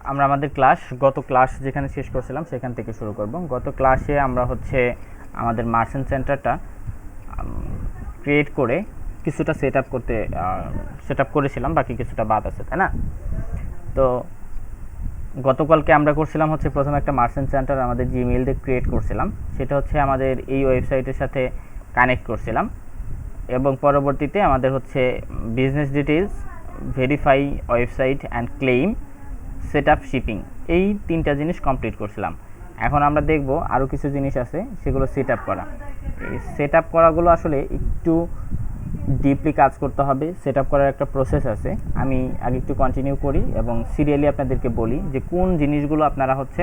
আমরা আমাদের গত ক্লাস যেখানে শেষ করছিলাম সেখান থেকে শুরু করব। গত ক্লাসে আমরা হচ্ছে আমাদের মার্চেন্ট সেন্টারটা ক্রিয়েট করে কিছুটা সেট আপ করেছিলাম, বাকি কিছুটা বাদ আছে, তাই না? তো গতকালকে আমরা করছিলাম হচ্ছে প্রথমে একটা মার্চেন্ট সেন্টার আমাদের জিমেইল দিয়ে ক্রিয়েট করছিলাম, সেটা হচ্ছে আমাদের এই ওয়েবসাইটের সাথে কানেক্ট করছিলাম, এবং পরবর্তীতে আমাদের হচ্ছে business details, verify website and claim, set up, shipping, এই তিনটা জিনিস কমপ্লিট করছিলাম। এখন আমরা দেখব আরও কিছু জিনিস আছে, সেগুলো সেট আপ করা। এই সেট আপ করাগুলো আসলে একটু ডিপলি কাজ করতে হবে। সেট আপ করার একটা প্রসেস আছে, আমি আগে একটু কন্টিনিউ করি এবং সিরিয়ালি আপনাদেরকে বলি যে কোন জিনিসগুলো আপনারা হচ্ছে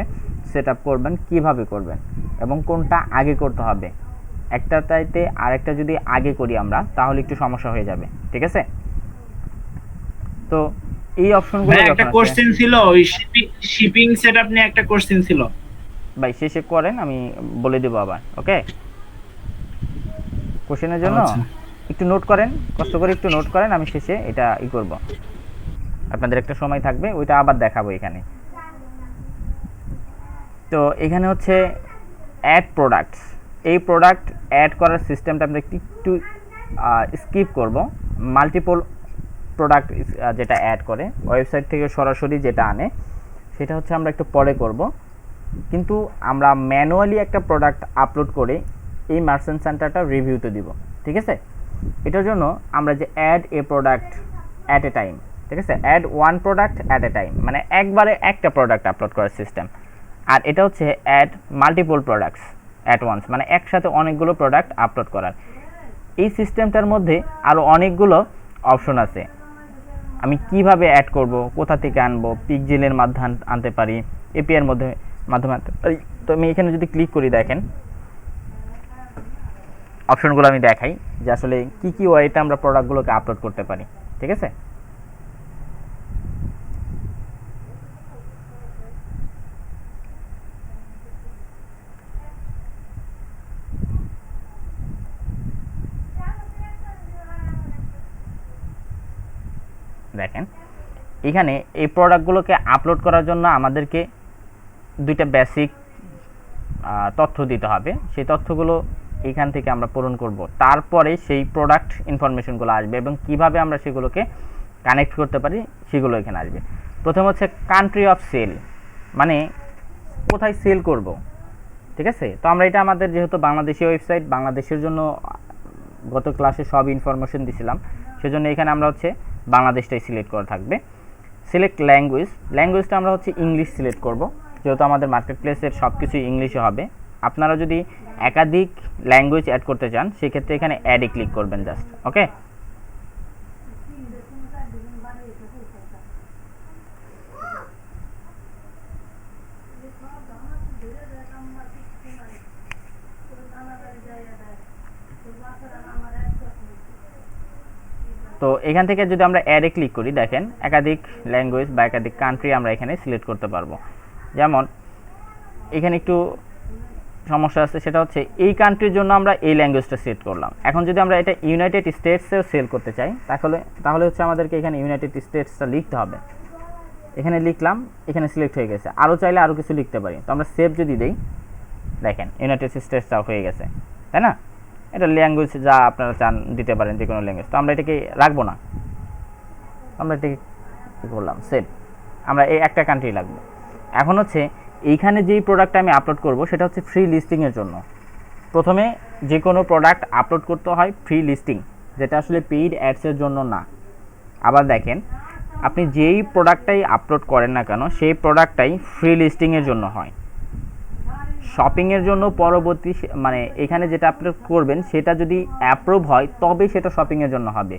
সেট আপ করবেন, কীভাবে করবেন এবং কোনটা আগে করতে হবে। একটা চাইতে আরেকটা যদি আগে করি আমরা, তাহলে একটু সমস্যা হয়ে যাবে, ঠিক আছে? তো এই অপশনগুলো একটা কোশ্চেন ছিল, ওই শিপিং সেটআপ নিয়ে একটা কোশ্চেন ছিল ভাই, শেষে করেন, আমি বলে দেবো আবার। ওকে, কোশ্চেনের জন্য আচ্ছা একটু নোট করেন, কষ্ট করে একটু নোট করেন, আমি শেষে এটা করব। আপনাদের একটা সময় থাকবে, ওইটা আবার দেখাবো এখানে। তো এখানে হচ্ছে অ্যাড প্রোডাক্টস, এই প্রোডাক্ট অ্যাড করার সিস্টেমটা আমরা একটু স্কিপ করব। মাল্টিপল প্রোডাক্ট যেটা অ্যাড করে ওয়েবসাইট থেকে সরাসরি যেটা আনে, সেটা হচ্ছে আমরা একটু পরে করব। কিন্তু আমরা ম্যানুয়ালি একটা প্রোডাক্ট আপলোড করে এই মার্চেন্ট সেন্টারটা রিভিউতে দিব, ঠিক আছে? এটার জন্য আমরা যে add a product at a time, ঠিক আছে, add one product at a time, মানে একবারে একটা প্রোডাক্ট আপলোড করার সিস্টেম। আর এটা হচ্ছে add multiple products at once, মানে একসাথে অনেকগুলো প্রোডাক্ট আপলোড করার। এই সিস্টেমটার মধ্যে আরও অনেকগুলো অপশন আছে। আমি কিভাবে অ্যাড করব, কোথা থেকে আনবো, পিকজেলের মাধ্যমে আনতে পারি, এপিআইয়ের মাধ্যমে আনতে পারি। তো আমি এখানে যদি ক্লিক করি, দেখেন অপশনগুলো আমি দেখাই যে আসলে কি কি ওয়েতে আমরা প্রোডাক্টগুলোকে আপলোড করতে পারি, ঠিক আছে? দেখেন এখানে এই প্রোডাক্টগুলোকে আপলোড করার জন্য আমাদেরকে দুইটা বেসিক তথ্য দিতে হবে। সেই তথ্যগুলো এখান থেকে আমরা পূরণ করব, তারপরে সেই প্রোডাক্ট ইনফরমেশনগুলো আসবে এবং কিভাবে আমরা সেগুলোকে কানেক্ট করতে পারি সেগুলো এখানে আসবে। প্রথম হচ্ছে কান্ট্রি অফ সেল, মানে কোথায় সেল করব, ঠিক আছে? তো আমরা এটা আমাদের যেহেতু বাংলাদেশি ওয়েবসাইট, বাংলাদেশের জন্য গত ক্লাসে সব ইনফরমেশন দিছিলাম, সেজন্য এখানে আমরা হচ্ছে বাংলাদেশটাই সিলেক্ট করা থাকবে। সিলেক্ট ল্যাঙ্গুয়েজটা আমরা হচ্ছে ইংলিশ সিলেক্ট করব, যেহেতু আমাদের মার্কেট প্লেসের সব কিছুই ইংলিশে হবে। আপনারা যদি একাধিক ল্যাঙ্গুয়েজ অ্যাড করতে চান, সেক্ষেত্রে এখানে অ্যাডে ক্লিক করবেন জাস্ট। ওকে, তো এখান থেকে যদি আমরা অ্যাডে ক্লিক করি, দেখেন একাধিক ল্যাঙ্গুয়েজ বা একাধিক কান্ট্রি আমরা এখানে সিলেক্ট করতে পারবো। যেমন এখানে একটু সমস্যা আছে, সেটা হচ্ছে এই কান্ট্রির জন্য আমরা এই ল্যাঙ্গুয়েজটা সিলেক্ট করলাম। এখন যদি আমরা এটা ইউনাইটেড স্টেটসেও সেল করতে চাই, তাহলে হচ্ছে আমাদেরকে এখানে ইউনাইটেড স্টেটসটা লিখতে হবে। এখানে লিখলাম, এখানে সিলেক্ট হয়ে গেছে। আরও চাইলে আরও কিছু লিখতে পারি, তো আমরা সেভ যদি দিই, দেখেন ইউনাইটেড স্টেটসটাও হয়ে গেছে, তাই না? এটা ল্যাঙ্গুয়েজ যা আপনারা চান দিতে পারেন, যে কোনো ল্যাঙ্গুয়েজ। তো আমরা এটাকে রাখবো না, আমরা এটাকে কী করলাম, সেভ। আমরা এই একটা কান্ট্রি লাগবে। এখন হচ্ছে এইখানে যেই প্রোডাক্টটা আমি আপলোড করব, সেটা হচ্ছে ফ্রি লিস্টিংয়ের জন্য। প্রথমে যে কোনো প্রোডাক্ট আপলোড করতে হয় ফ্রি লিস্টিং, যেটা আসলে পেইড অ্যাডসের জন্য না। আবার দেখেন, আপনি যেই প্রোডাক্টটাই আপলোড করেন না কেন, সেই প্রোডাক্টটাই ফ্রি লিস্টিংয়ের জন্য হয়। শপিংয়ের জন্য পরবর্তী মানে এখানে যেটা আপলোড করবেন, সেটা যদি অ্যাপ্রুভ হয় তবেই সেটা শপিংয়ের জন্য হবে।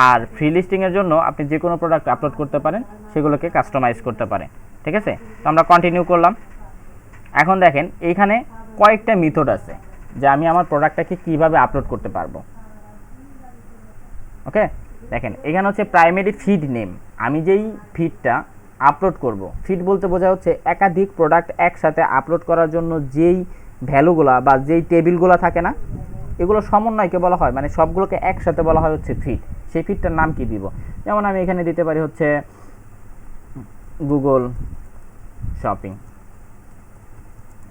আর ফ্রি লিস্টিংয়ের জন্য আপনি যে কোনো প্রোডাক্ট আপলোড করতে পারেন, সেগুলোকে কাস্টমাইজ করতে পারেন, ঠিক আছে? তো আমরা কন্টিনিউ করলাম। এখন দেখেন এইখানে কয়েকটা মেথড আছে যে আমি আমার প্রোডাক্টটাকে কীভাবে আপলোড করতে পারবো। ওকে, দেখেন এখানে হচ্ছে প্রাইমারি ফিড নেম, আমি যেই ফিডটা আপলোড করব, ফিড বলতে বোঝা হচ্ছে একাধিক প্রোডাক্ট একসাথে আপলোড করার জন্য যেই ভ্যালুগুলা বা যেই টেবিলগুলো থাকে না, এগুলো সমন্বয়কে বলা হয়, মানে সবগুলোকে একসাথে বলা হয় হচ্ছে ফিড। সেই ফিডটার নাম কি দিব? যেমন আমি এখানে দিতে পারি হচ্ছে গুগল শপিং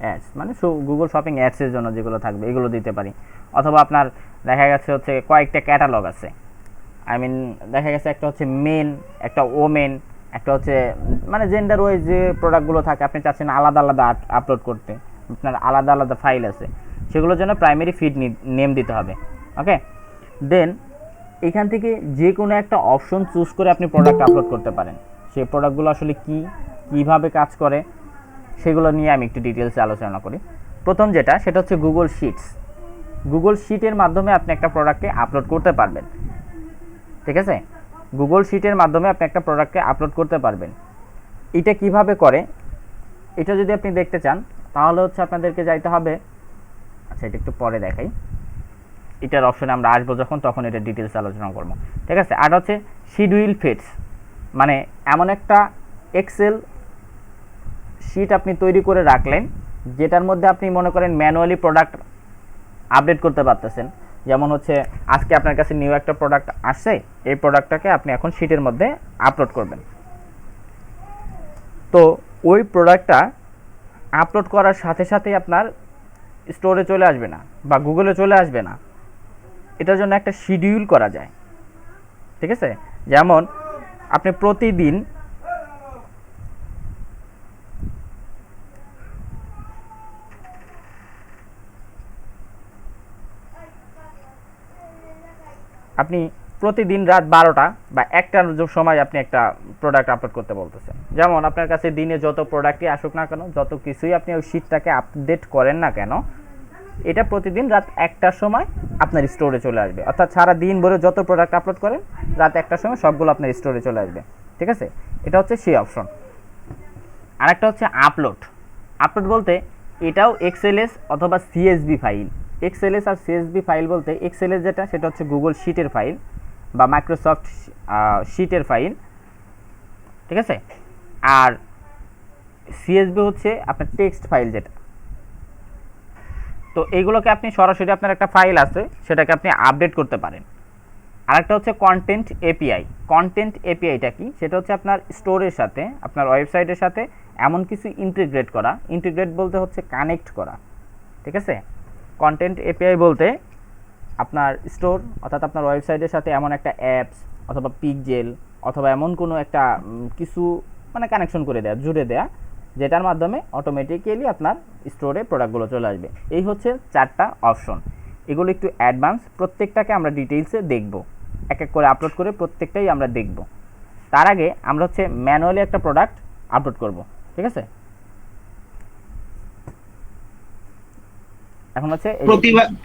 অ্যাডস, মানে গুগল শপিং অ্যাডসের জন্য যেগুলো থাকবে এগুলো দিতে পারি। অথবা আপনার দেখা গেছে হচ্ছে কয়েকটা ক্যাটালগ আছে, দেখা গেছে একটা হচ্ছে মেন, একটা ওমেন, একটা হচ্ছে মানে জেন্ডার ওয়াইজ যে প্রোডাক্টগুলো থাকে আপনি চাচ্ছেন আলাদা আলাদা আপলোড করতে, আপনার আলাদা আলাদা ফাইল আছে, সেগুলোর জন্য প্রাইমারি ফিড নেম দিতে হবে। ওকে, দেন এখান থেকে যে কোনো একটা অপশন চুজ করে আপনি প্রোডাক্ট আপলোড করতে পারেন। সেই প্রোডাক্টগুলো আসলে কীভাবে কাজ করে সেগুলো নিয়ে আমি একটু ডিটেলসে আলোচনা করি। প্রথম যেটা, সেটা হচ্ছে গুগল শিটস। গুগল শিটের মাধ্যমে আপনি একটা প্রোডাক্টকে আপলোড করতে পারবেন। ঠিক আছে, গুগল শিটের মাধ্যমে আপনি একটা প্রোডাক্টকে আপলোড করতে পারবেন। এটা কিভাবে করে এটা যদি আপনি দেখতে চান তাহলে হচ্ছে আপনাদেরকে যাইতে হবে, আচ্ছা এটা একটু পরে দেখাই, এটার অপশনে আমরা আসবো যখন, তখন এটা ডিটেলস আলোচনা করবো। ঠিক আছে, আর হচ্ছে শিডিউল ফিটস, মানে এমন একটা এক্সেল শিট আপনি তৈরি করে রাখলেন যেটার মধ্যে আপনি মনে করেন ম্যানুয়ালি প্রোডাক্ট আপডেট করতে পারতেছেন। যেমন হচ্ছে আজকে আপনার কাছে নিউ একটা প্রোডাক্ট আসছে, এই প্রোডাক্টটাকে আপনি এখন শিটের মধ্যে আপলোড করবেন। তো ওই প্রোডাক্টটা আপলোড করার সাথে সাথেই আপনার স্টোরে চলে আসবে না বা গুগলে চলে আসবে না, এটার জন্য একটা শিডিউল করা যায়। ঠিক আছে, যেমন আপনি প্রতিদিন রাত 12টা বা 1টার সময় আপনি একটা প্রোডাক্ট আপলোড করতে বলতেছেন। যেমন আপনার কাছে দিনে যত প্রোডাক্টই আসুক না কেন, যত কিছুই আপনি ওই শিটটাকে আপডেট করেন না কেন, এটা প্রতিদিন রাত 1টার সময় আপনার স্টোরে চলে আসবে। অর্থাৎ সারা দিন ভরে যত প্রোডাক্ট আপলোড করেন রাত 1টার সময় সবগুলো আপনার স্টোরে চলে আসবে। ঠিক আছে, এটা হচ্ছে সেই অপশন। আরেকটা হচ্ছে আপলোড। আপলোড বলতে এটাও এক্সএলএস অথবা সিএসভি ফাইল। এক্সএলএস আর সিএসভি ফাইল বলতে এক্সএলএস যেটা, সেটা হচ্ছে গুগল শিটের ফাইল বা মাইক্রোসফট শিটের ফাইল। ঠিক আছে, আর সিএসভি হচ্ছে আপনার টেক্সট ফাইল যেটা। তো এইগুলোকে আপনি সরাসরি আপনার একটা ফাইল আছে সেটাকে আপনি আপডেট করতে পারেন। আরেকটা হচ্ছে কন্টেন্ট এপিআই। কন্টেন্ট এপিআইটা কি, সেটা হচ্ছে আপনার স্টোরের সাথে, আপনার ওয়েবসাইটের সাথে এমন কিছু ইন্টিগ্রেট করা। ইন্টিগ্রেট বলতে হচ্ছে কানেক্ট করা। ঠিক আছে, কন্টেন্ট এপিআই বলতে আপনার স্টোর অর্থাৎ আপনার ওয়েবসাইটের সাথে এমন একটা অ্যাপস অথবা পিকজেল অথবা এমন কোনো একটা কিছু মানে কানেকশন করে দেয়া, জুড়ে দেয়া, যেটার মাধ্যমে অটোমেটিক্যালি আপনার স্টোরে প্রোডাক্টগুলো চলে আসবে। এই হচ্ছে 4টা অপশন। এগুলো একটু অ্যাডভান্স, প্রত্যেকটাকে আমরা ডিটেইলসে দেখব, এক এক করে আপলোড করে প্রত্যেকটাই আমরা দেখব। তার আগে আমরা হচ্ছে ম্যানুয়ালি একটা প্রোডাক্ট আপলোড করব। ঠিক আছে, এখন হচ্ছে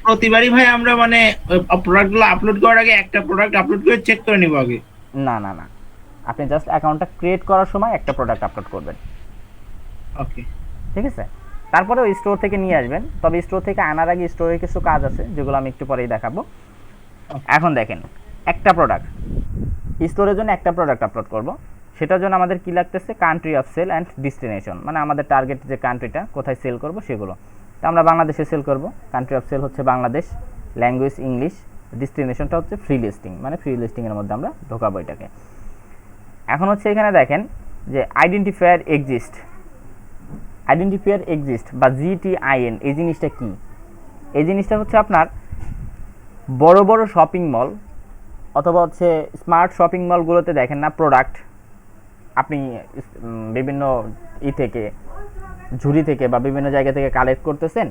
প্রতিবারই ভাই আমরা মানে প্রোডাক্টগুলো আপলোড করার আগে একটা প্রোডাক্ট আপলোড করে চেক করে নিব আগে? না না না, আপনি জাস্ট অ্যাকাউন্টটা ক্রিয়েট করার সময় একটা প্রোডাক্ট আপলোড করবেন। ওকে, ঠিক আছে, তারপরে ওই স্টোর থেকে নিয়ে আসবেন। তবে স্টোর থেকে আনার আগে স্টোরে কিছু কাজ আছে যেগুলো আমি একটু পরেই দেখাবো। এখন দেখেন, একটা প্রোডাক্ট স্টোরের জন্য একটা প্রোডাক্ট আপলোড করব, সেটার জন্য আমাদের কি লাগতেছে, country of sale and destination, মানে আমাদের টার্গেট যে কান্ট্রিটা, কোথায় সেল করব সেগুলো। তো আমরা বাংলাদেশে সেল করব, কান্ট্রি অফ সেল হচ্ছে বাংলাদেশ, ল্যাঙ্গুয়েজ ইংলিশ, ডেস্টিনেশনটা হচ্ছে ফ্রি লিস্টিং, মানে ফ্রি লিস্টিংয়ের মধ্যে আমরা ঢোকাবো এটাকে। এখন হচ্ছে এখানে দেখেন যে আইডেন্টিফায়ার এক্সিস্ট। আইডেন্টিফায়ার এক্সিস্ট বা জিটিআইএন, এই জিনিসটা কি? এই জিনিসটা হচ্ছে আপনার বড় বড় শপিং মল অথবা হচ্ছে স্মার্ট শপিং মলগুলোতে দেখেন না, প্রোডাক্ট আপনি বিভিন্ন থেকে ঝুড়ি থেকে বা বিভিন্ন জায়গা থেকে কালেক্ট করতেছেন,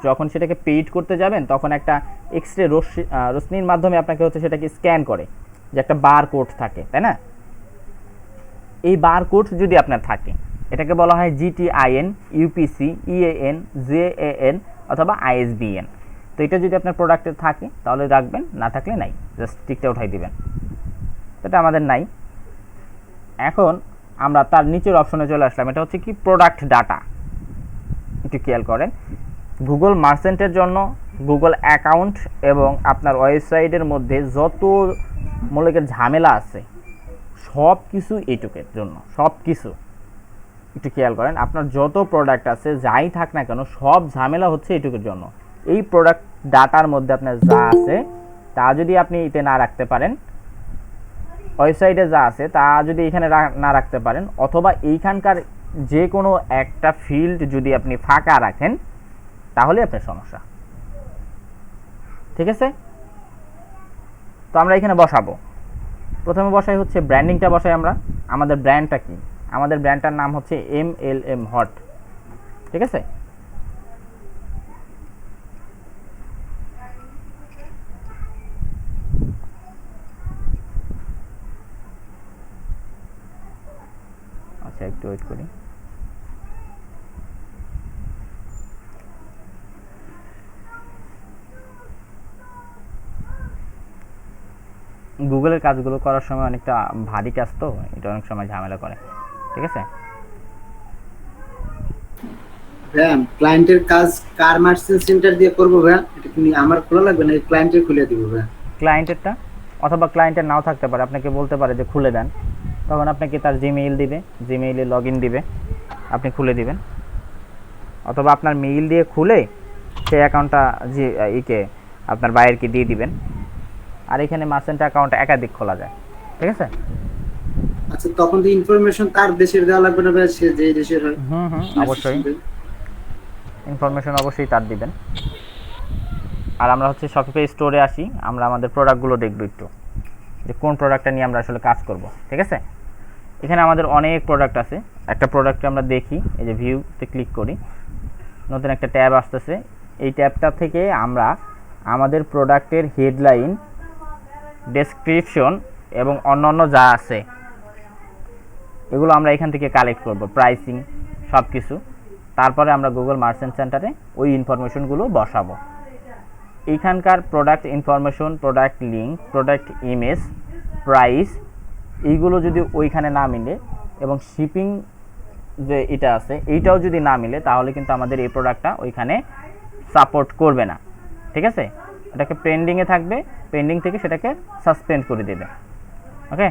যখন সেটাকে পেইড করতে যাবেন তখন একটা এক্সরে রশ্মির মাধ্যমে আপনাকে হচ্ছে সেটাকে স্ক্যান করে, যে একটা বার কোড থাকে, তাই না? এই বার কোড যদি আপনার থাকে, এটাকে বলা হয় জিটিআইএন, ইউপিসি, ইএএন, জেএএন অথবা আইএসবিএন। তো এটা যদি আপনার প্রোডাক্টে থাকে তাহলে রাখবেন, না থাকলে নাই, জাস্ট টিকটা উঠাই দিবেন। এটা আমাদের নাই। এখন আমরা তার নিচের অপশনে চলে আসলাম, এটা হচ্ছে কি, প্রোডাক্ট ডাটা। একটু খেয়াল করেন, গুগল মার্চেন্টের জন্য গুগল অ্যাকাউন্ট এবং আপনার ওয়েবসাইটের মধ্যে যত মূলকের ঝামেলা আছে সব কিছু এইটুকের জন্য, সব কিছু একটু খেয়াল করেন, আপনার যত প্রোডাক্ট আছে যাই থাক না কেন সব ঝামেলা হচ্ছে এইটুকুর জন্য। এই প্রোডাক্ট ডাটার মধ্যে আপনার যা আছে তা যদি আপনি এতে না রাখতে পারেন, ওয়েবসাইটে যা আছে তা যদি এখানে না রাখতে পারেন, অথবা এইখানকার যে কোনো একটা ফিল্ড যদি আপনি ফাঁকা রাখেন তাহলে আপনার সমস্যা। ঠিক আছে, তো আমরা এখানে বসাবো। প্রথমে বসাই হচ্ছে ব্র্যান্ডিংটা বসাই আমরা। আমাদের ব্র্যান্ডটা কি? আমাদের ব্র্যান্ডটার নাম হচ্ছে MLM হট। ঠিক আছে, আচ্ছা একটু ওয়েট করি। গুগলের কাজগুলো করার সময় অনেকটা ভারী কাজ, তো এটা অনেক সময় ঝামেলা করে। ঠিক আছে, ভাইয়া ক্লায়েন্টের কাজ কার মার্চেন্ট সেন্টার দিয়ে করবো ভাইয়া? এটা কি আমার খোলা লাগবে না ক্লায়েন্টের খুলে দিব ভাইয়া? ক্লায়েন্টেরটা, অথবা ক্লায়েন্টের নাও থাকতে পারে, আপনাকে বলতে পারে যে খুলে দেন, তখন আপনাকে তার জিমেইল দিবে, জিমেইলে লগ ইন দিবে, আপনি খুলে দিবেন। অথবা আপনার মেইল দিয়ে খুলে সেই অ্যাকাউন্টটা যে ইকে আপনার বাইরেরকে দিয়ে দিবেন। আর এখানে মার্চেন্ট অ্যাকাউন্ট একাধিক খোলা যায়। ঠিক আছে, আচ্ছা তখন তো ইনফরমেশন তার দেশের দেওয়া লাগবে না ভাইয়া, সে যে দেশের হয়? অবশ্যই ইনফরমেশন অবশ্যই তার দিবেন। আর আমরা হচ্ছে শপিফাই স্টোরে আসি, আমরা আমাদের প্রোডাক্টগুলো দেখব একটু, যে কোন প্রোডাক্টটা নিয়ে আমরা আসলে কাজ করব। ঠিক আছে, এখানে আমাদের অনেক প্রোডাক্ট আছে। একটা প্রোডাক্টে আমরা দেখি, এই যে ভিউতে ক্লিক করি, নতুন একটা ট্যাব আসতেছে। এই ট্যাবটা থেকে আমরা আমাদের প্রোডাক্টের হেডলাইন, ডেসক্রিপশন এবং অন্যান্য যা আছে এগুলো আমরা এখান থেকে কালেক্ট করব, প্রাইসিং সব কিছু। তারপরে আমরা গুগল মার্চেন্ট সেন্টারে ওই ইনফরমেশনগুলো বসাবো। এইখানকার product information, product link, product image, price, এইগুলো যদি ওইখানে না মিলে এবং শিপিং যে এটা আছে এইটাও যদি না মিলে, তাহলে কিন্তু আমাদের এই প্রোডাক্টটা ওইখানে সাপোর্ট করবে না। ঠিক আছে, এটাকে পেন্ডিংয়ে থাকবে, পেন্ডিং থেকে সেটাকে সাসপেন্ড করে দেবে। ওকে,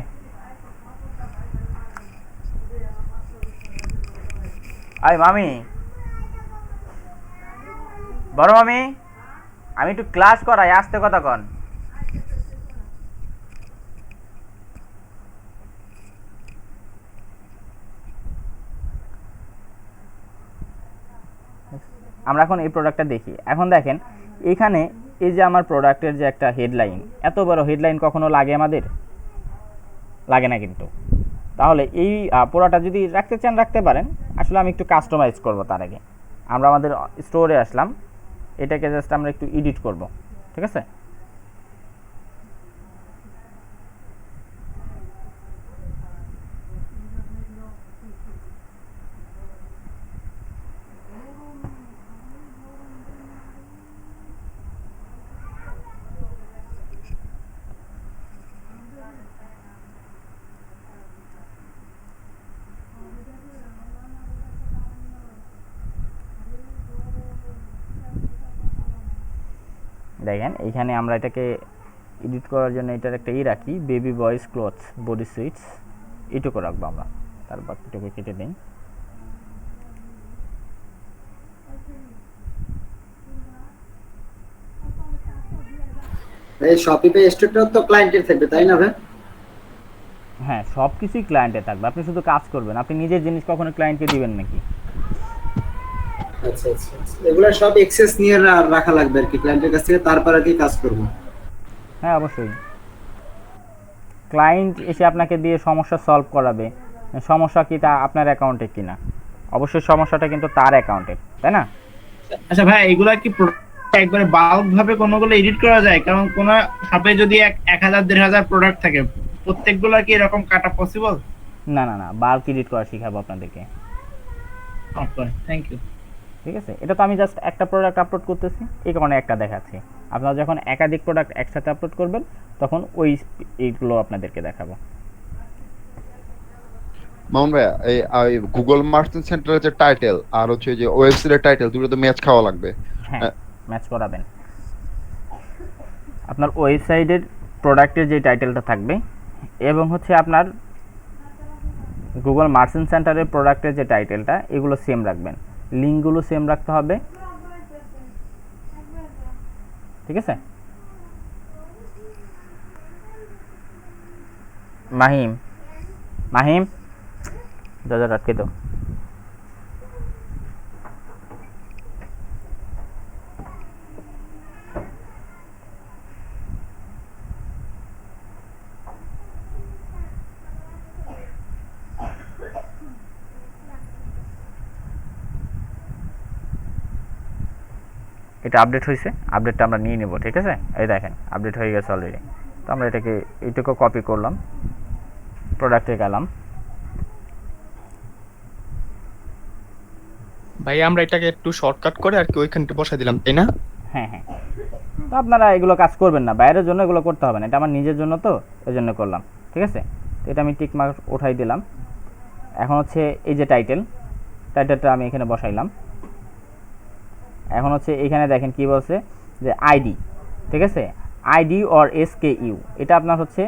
আই মামি, বড় মামি, আমি একটু ক্লাস করাই, আসতে কথা কন। আমরা এখন এই প্রোডাক্টটা দেখি। এখন দেখেন এখানে এই যে আমার প্রোডাক্টের যে একটা হেডলাইন, এত বড় হেডলাইন কখনো লাগে আমাদের? লাগে না কিন্তু। তাহলে এই পুরোটা যদি রাখতে চান রাখতে পারেন। আসলে আমি একটু কাস্টমাইজ করব। তার আগে আমরা আমাদের স্টোরে আসলাম, এটাকে জাস্ট আমরা একটু এডিট করব। ঠিক আছে, দেখেন এইখানে আমরা এটাকে এডিট করার জন্য এটার একটা রাখি, baby boys cloth body sweets, এইটুকু রাখবো আমরা। তার বাকিটুকু কেটে দিই। এই শপিফাই স্টোরটা তো ক্লায়েন্টের থাকবে তাই না ভাই? হ্যাঁ, সব কিছুই ক্লায়েন্টে থাকবে, আপনি শুধু কাজ করবেন। আপনি নিজের জিনিস কখনো ক্লায়েন্টকে দিবেন নাকি? আচ্ছা আচ্ছা, এগুলা সব এক্সেস নিয়ে রাখা লাগবে আর কি ক্লায়েন্টের কাছ থেকে, তারপর আর কি কাজ করব। হ্যাঁ অবশ্যই, ক্লায়েন্ট এসে আপনাকে দিয়ে সমস্যা সলভ করাবে। সমস্যা কি তা আপনার অ্যাকাউন্টে কিনা? অবশ্যই সমস্যাটা কিন্তু তার অ্যাকাউন্টে, তাই না? আচ্ছা ভাই, এগুলা কি একবারে বাল্ক ভাবে কোনগুলো এডিট করা যায়? কারণ কোন শপে যদি 1000 1500 প্রোডাক্ট থাকে, প্রত্যেকগুলা কি এরকম কাটা পসিবল? না না না, বাল্ক এডিট করা শিখাবো আপনাদেরকে। ওকে, থ্যাংক ইউ। ঠিক আছে, এটা তো আমি জাস্ট একটা প্রোডাক্ট আপলোড করতেছি, এই কারণে একটা দেখাচ্ছি। আপনারা যখন একাধিক প্রোডাক্ট একসাথে আপলোড করবেন তখন ওই এইগুলো আপনাদেরকে দেখাবো। মামুন ভাইয়া, এই গুগল মার্চেন্ট সেন্টারের যে টাইটেল আর হচ্ছে যে ওয়েবসাইটের টাইটেল দুটো তো ম্যাচ খাওয়া লাগবে। হ্যাঁ, ম্যাচ করাবেন। আপনার ওয়েবসাইটের প্রোডাক্টের যে টাইটেলটা থাকবে এবং হচ্ছে আপনার গুগল মার্চেন্ট সেন্টারের প্রোডাক্টের যে টাইটেলটা, এগুলো সেম রাখবেন, লিঙ্কগুলো সেম রাখতে হবে। ঠিক আছে, মাহিম, মাহিম দরজা আটকে দাও। এটা আপডেট হয়েছে, আপডেটটা আমরা নিয়ে নেব, ঠিক আছে। এই দেখেন আপডেট হয়ে গেছে অলরেডি। তো আমরা এটাকে এইটুকু কপি করলাম, প্রোডাক্টে গেলাম। ভাই আমরা এটাকে একটু শর্টকাট করে আর কি ওইখানটা বসাই দিলাম, তাই না? হ্যাঁ হ্যাঁ, তো আপনারা এগুলো কাজ করবেন না, বাইরের জন্য এগুলো করতে হবে না, এটা আমার নিজের জন্য, তো এই জন্য করলাম, ঠিক আছে। তো এটা আমি টিক মার্ক উঠাই দিলাম। এখন হচ্ছে এই যে টাইটেলটা আমি এখানে বসাইলাম। এখন হচ্ছে এখানে দেখেন কি বলছে যে আইডি, ঠিক আছে, আইডি অর SKU, এটা আপনার হচ্ছে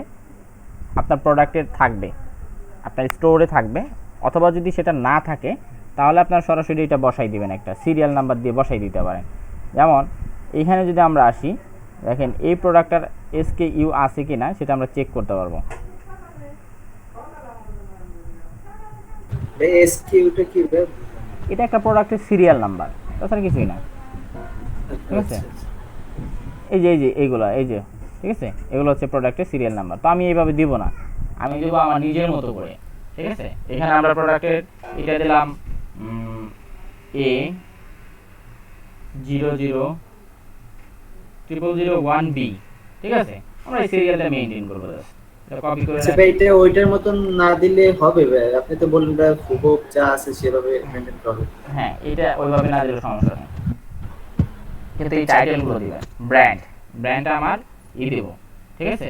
আপনার প্রোডাক্টের থাকবে, আপনার স্টোরে থাকবে, অথবা যদি সেটা না থাকে তাহলে আপনার সরাসরি এটা বসাই দিবেন, একটা সিরিয়াল নাম্বার দিয়ে বসাই দিতে পারেন। যেমন এইখানে যদি আমরা আসি, দেখেন এই প্রোডাক্টটার SKU আছে কি না সেটা আমরা চেক করতে পারবো। এসকিউটা কি ভাই? এটা একটা প্রোডাক্টের সিরিয়াল নাম্বার, তাছাড়া কিছুই না, ঠিক আছে। এই যে এইগুলো, এই যে, ঠিক আছে, এগুলো হচ্ছে প্রোডাক্টের সিরিয়াল নাম্বার। তো আমি এইভাবে দিব না, আমি দেব আমার নিজের মতো করে, ঠিক আছে। এখানে আমরা প্রোডাক্টের এটা দিলাম A00001B, ঠিক আছে। আমরা এই সিরিয়ালটা মেইনটেইন করব, জাস্ট এটা কপি করে আচ্ছা ভাই, এটা ওইটার মতন না দিলে হবে ভাই? আপনি তো বললেন ভাই হুবহু যা আছে সেভাবে মেইনটেইন করবে। হ্যাঁ, এটা ওইভাবে না দিলে সমস্যা নেই, কিন্তু এই টাইটেলগুলো দিবেন। ব্র্যান্ডটা আমার দেব, ঠিক আছে।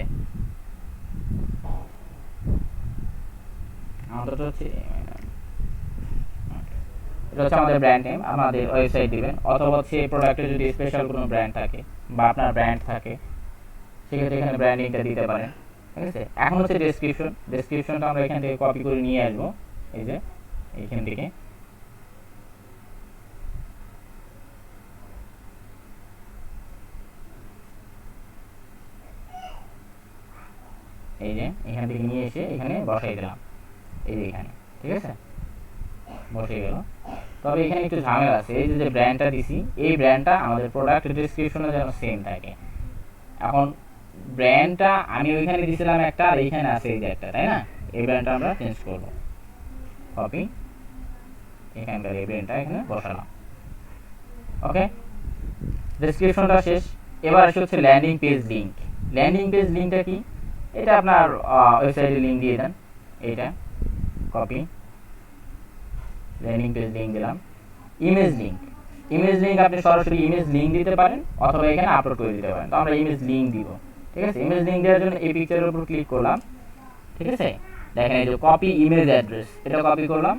আমাদের হচ্ছে এটা হচ্ছে আমাদের ব্র্যান্ড নেম, আমাদের ওয়েবসাইট দিবেন, অথবা হচ্ছে এই প্রোডাক্টে যদি স্পেশাল কোনো ব্র্যান্ড থাকে বা আপনার ব্র্যান্ড থাকে সেক্ষেত্রে এখানে ব্র্যান্ডিংটা দিতে পারেন, ঠিক আছে। এখন হচ্ছে ডেসক্রিপশনটা আমরা এখান থেকে কপি করে নিয়ে আসবো, এই যে এইখান থেকে। এই যে এখান থেকে নিয়ে এসে এখানে বসাই দিলাম, এই যে এখানে, ঠিক আছে, বসে গেল। তবে এখানে একটু ঝামেলা আছে, এই যে ব্র্যান্ডটা দিছি, এই ব্র্যান্ডটা আমাদের প্রোডাক্ট ডেসক্রিপশনে যেন সেম থাকে। এখন ব্র্যান্ডটা আমি ওইখানে দিয়েছিলাম একটা, আর এইখানে আছে এই যে একটা, তাই না। এই ব্র্যান্ডটা আমরা চেঞ্জ করব, কপি, এখানকার এই ব্র্যান্ডটা এখানে বসালাম, ওকে। ডেসক্রিপশনটা শেষ। এবার আসে হচ্ছে landing page link. Landing page লিঙ্কটা কি? এটা আপনার ওয়েবসাইটে লিঙ্ক দিয়ে দেন, এইটা কপি, ল্যান্ডিং পেজ লিঙ্ক দিলাম। ইমেজ লিঙ্ক আপনি সরাসরি ইমেজ লিঙ্ক দিতে পারেন, অথবা এখানে আপলোড করে দিতে পারেন। তো আমরা ইমেজ লিঙ্ক দিব, ঠিক আছে। ইমেজ লিঙ্ক দেওয়ার জন্য এই পিকচারের উপর ক্লিক করলাম, ঠিক আছে। দেখেন এই যে কপি ইমেজ অ্যাড্রেস, এটা কপি করলাম,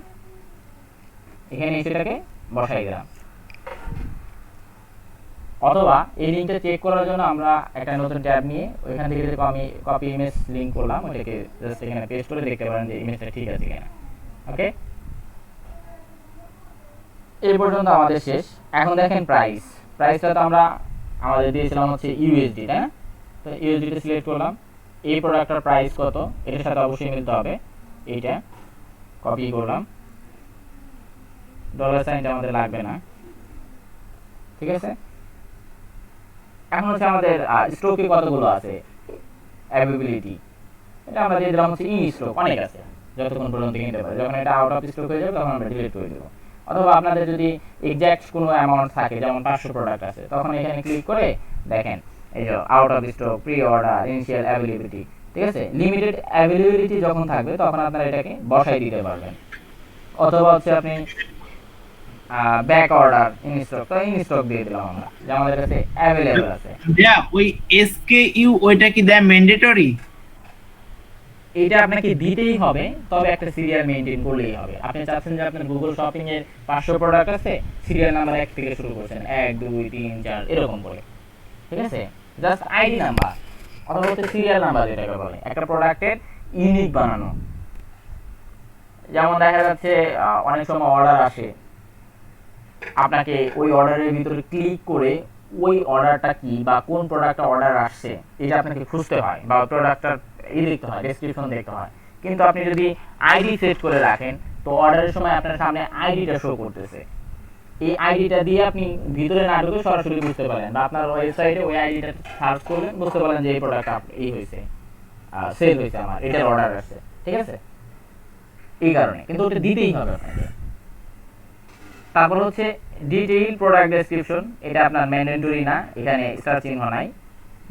এখানে সেটাকে বসাই দিলাম। অথবা এই লিঙ্কটা চেক করার জন্য আমরা একটা নতুন ট্যাব নিয়ে ওইখান থেকে আমি কপি ইমেজ লিঙ্ক করলাম, ওইটাকে জাস্ট এখানে পেস্ট করে দেখতে পারেন যে ইমেজটা ঠিক আছে কিনা, ওকে। এই পর্যন্ত আমাদের শেষ। এখন দেখেন প্রাইসটা তো আমরা আমাদের দিয়েছিলাম হচ্ছে USD, তাই না। তো USD সিলেক্ট করলাম, এই প্রোডাক্টটার প্রাইস কত এটার সাথে অবশ্যই মিলতে হবে, এইটা কপি করলাম, ডলার সাইনটা আমাদের লাগবে না, ঠিক আছে। এখন হচ্ছে আমাদের স্টকে কতগুলো আছে, অ্যাভেলেবিলিটি, এটা আমরা দিয়ে দিলাম হচ্ছে ইন স্টক, অনেক আছে, যতক্ষণ পর্যন্ত কিনতে পারে। যখন এটা আউট অফ স্টক হয়ে যাবে তখন আমরা ডিলিট করে দেবো। অথবা আপনাদের যদি এক্স্যাক্ট কোনো অ্যামাউন্ট থাকে, যেমন 500 প্রোডাক্ট আছে, তখন এখানে ক্লিক করে দেখেন এই যে out of stock, pre order, initial availability, ঠিক আছে। লিমিটেড অ্যাভেলেবিলিটি যখন থাকবে তখন আপনারা এটাকে বসাই দিতে পারবেন। অথবা হচ্ছে আপনি ব্যাক অর্ডার, ইন স্টক, তো ইন স্টক দিয়ে দিলাম আমরা, যে আমাদের কাছে অ্যাভেলেবল আছে। ওই SKU ওইটা কি দেয়া ম্যান্ডেটরি? এটা আপনাকে দিতেই হবে, তবে একটা সিরিয়াল মেইনটেইন করলেই হবে। আপনি চাচ্ছেন যে আপনার গুগল শপিং এর 500 প্রোডাক্ট আছে, সিরিয়াল নাম্বার 1 থেকে শুরু করছেন, 1 2 3 4 এরকম করে, ঠিক আছে। জাস্ট আইডি নাম্বার অথবা হচ্ছে সিরিয়াল নাম্বার যেটাকে বলে, একটা প্রোডাক্টের ইউনিক বানানো। যেমন দেখা যাচ্ছে অনেক সময় অর্ডার আসে, আপনাকে ওই অর্ডারের ভিতরে ক্লিক করে ওই অর্ডারটা কি বা কোন প্রোডাক্টটা অর্ডার আসছে এটা আপনাকে খুঁজতে হয়, বা প্রোডাক্টটার দেখতে হয়, ডেসক্রিপশন দেখতে হয়। কিন্তু আপনি যদি আইডি সেট করে রাখেন, তো অর্ডারের সময় আপনার সামনে আইডিটা শো করতেছে। এই আইডিটা দিয়ে আপনি ভিতরে না ঢুকে সরাসরি বুঝতে পারেন, বা আপনার ওয়েবসাইটে ওই আইডিটা সার্চ করলেন, বুঝতে পারেন যে এই প্রোডাক্টটা এই হয়েছে, সেল হয়েছে, আমার এটার অর্ডার আসছে, ঠিক আছে। এই কারণে কিন্তু ওটা দিতেই হবে আপনাকে। তারপর হচ্ছে ডিটেইল প্রোডাক্ট ডেসক্রিপশন, এটা আপনার ম্যান্ডেটরি না, এখানে স্টার চিহ্ন নাই,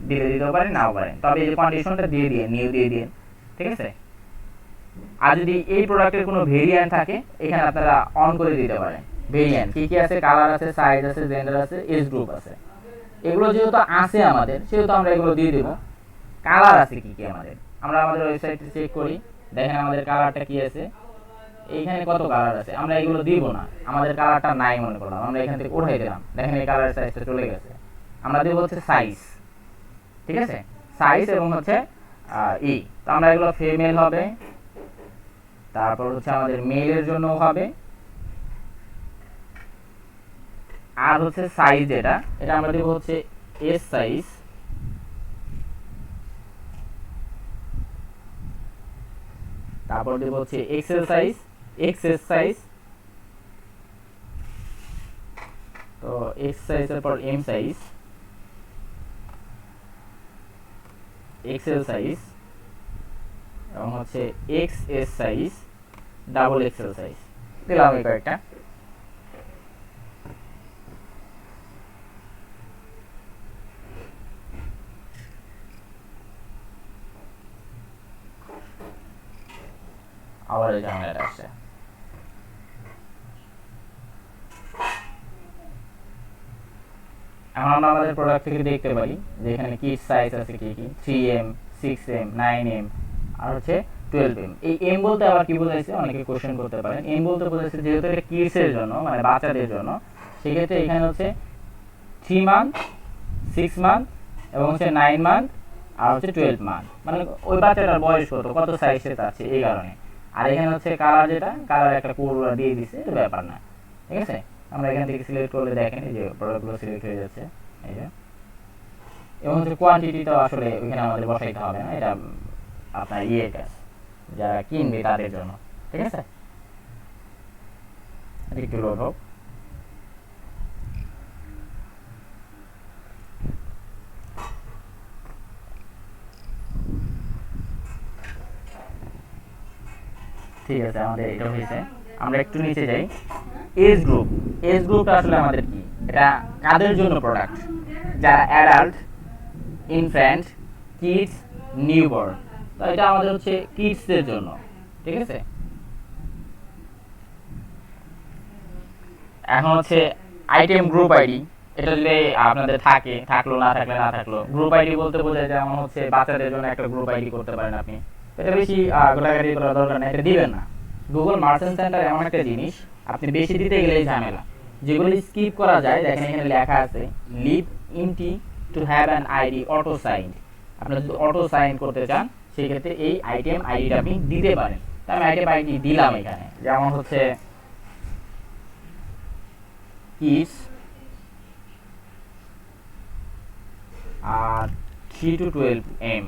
দিলে দিতেও পারেন নাও পারেন, তবে এই যে কন্ডিশনটা দিয়ে দিয়ে নিউ দিয়ে দিন, ঠিক আছে। আর যদি এই প্রোডাক্টের কোনো ভেরিয়েন্ট থাকে এখানে আপনারা অন করে দিতে পারেন। ভেরিয়েন্ট কি কি আছে, কালার আছে, সাইজ আছে, জেন্ডার আছে, এজ গ্রুপ আছে, এগুলো যেহেতু আছে আমাদের সেহেতু আমরা এগুলো দিয়ে দেবো। কালার আছে কি কি আমাদের, আমরা আমাদের ওয়েবসাইটে চেক করি, দেখেন আমাদের কালারটা কি আছে, এইখানে কত কালার আছে, আমরা এগুলো দিব না, আমাদের কালারটা নাই মনে করলাম, আমরা এখান থেকে উঠাই দিলাম, দেখেন এই কালার সাইজটা চলে গেছে। আমরা দেবো হচ্ছে সাইজ, ঠিক আছে, সাইজ এবং হচ্ছে তো আমরা এগুলো ফিমেল হবে, তারপর হচ্ছে আমাদের মেলের জন্য হবে, আর হচ্ছে সাইজ যেটা এটা আমরা দেবো হচ্ছে এস সাইজ, তারপর দেবো হচ্ছে এক্সেল সাইজ, এক্সএস সাইজ, তো এক্স সাইজের পর এম সাইজ, এক্সেল সাইজ এবং হচ্ছে XS size, double XL size দিলাম এই কয়েকটা। আবার এই ঝামেলাটা আসছে। এখন আমরা আমাদের প্রোডাক্ট থেকে দেখতে পারি যে এখানে কি সাইজ আছে, কি কি 3M, 6M, 9M আর হচ্ছে 12M। এই এম বলতে আবার কি বোঝাইছে অনেকে কোশ্চেন করতে পারেন। এম বলতে বোঝাইছে যেহেতু এটা কিডসের জন্য মানে বাচ্চাদের জন্য, সেক্ষেত্রে এখানে হচ্ছে 3 মান্থ, 6 মান্থ এবং হচ্ছে 9 মান্থ আর হচ্ছে 12 মান্থ, মানে ওই বাচ্চাটার বয়স কত সাইজ সে চাচ্ছে এই কারণে। আর এখানে হচ্ছে কালার, যেটা কালার একটা কোড দিয়ে দিছে, এটা ব্যাপার না, ঠিক আছে। আমরা এখান থেকে সিলেক্ট করলে দেখেন এই যে প্রোডাক্টগুলো সিলেক্ট হয়ে যাচ্ছে এই যে, এবং হচ্ছে কোয়ান্টিটিটাও আসলে ওইখানে আমাদের বসাইতে হবে না, এটা আপনার কাজ যারা কিনবে তাদের জন্য, ঠিক আছে। একটু লোড হোক। ঠিক আছে, আমাদের এটা হয়েছে। আমরা একটু নিচে যাই, এজ গ্রুপ। এজ গ্রুপটা আসলে আমাদের কি, এটা কাদের জন্য প্রোডাক্ট, যারা অ্যাডাল্ট, ইনফ্যান্ট, কিডস, নিউবর্ন, তো এটা আমাদের হচ্ছে কিডসদের জন্য, ঠিক আছে। এখন হচ্ছে আইটেম গ্রুপ আইডি, এটা যদি আপনাদের থাকে, থাকলো না থাকলে না থাকলো। গ্রুপ আইডি বলতে বোঝায় যেমন হচ্ছে বাচ্চাদের জন্য একটা গ্রুপ আইডি করতে পারেন আপনি, এটা বেশি গোটাগাড়ি করার দরকার নেই, এটা দিবেন না। গুগল মার্চেন্ট সেন্টার এমন একটা জিনিস, আপনি বেশি দিতে গেলেই ঝামেলা। যেগুলো স্কিপ করা যায়, দেখেন এখানে লেখা আছে leave empty to have an ID auto sign. আপনি যদি অটো সাইন করতে চান সেক্ষেত্রে এই আইটেম আইডিটা আপনি দিতে পারেন। তো আমি আইটেম আইডি দিলাম এখানে, যেমন হচ্ছে কিডস আর 3 to 12M,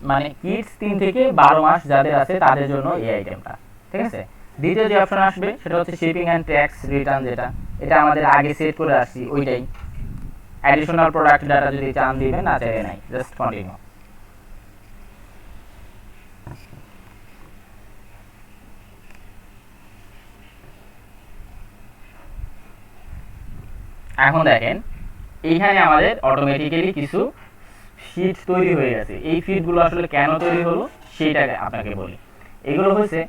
মানে কিডস 3 থেকে 12 মাস যাদের আছে তাদের জন্য এই আইটেমটা, ঠিক আছে। দ্বিতীয় যে অপশন আসবে সেটা হচ্ছে শিপিং অ্যান্ড ট্যাক্স রিটার্ন, যেটা এটা আমাদের আগে সেট করে আসছি ওইটাই। অ্যাডিশনাল প্রোডাক্ট ডাটা যদি চান দিবেন, না চাইলে নাই, জাস্ট কন্টিনিউ। এখন দেখেন এইখানে আমাদের অটোমেটিক্যালি কিছু শীট তৈরি হয়ে গেছে। এই ফিডগুলো আসলে কেন তৈরি হলো সেইটা আপনাকে বলি। এগুলো হচ্ছে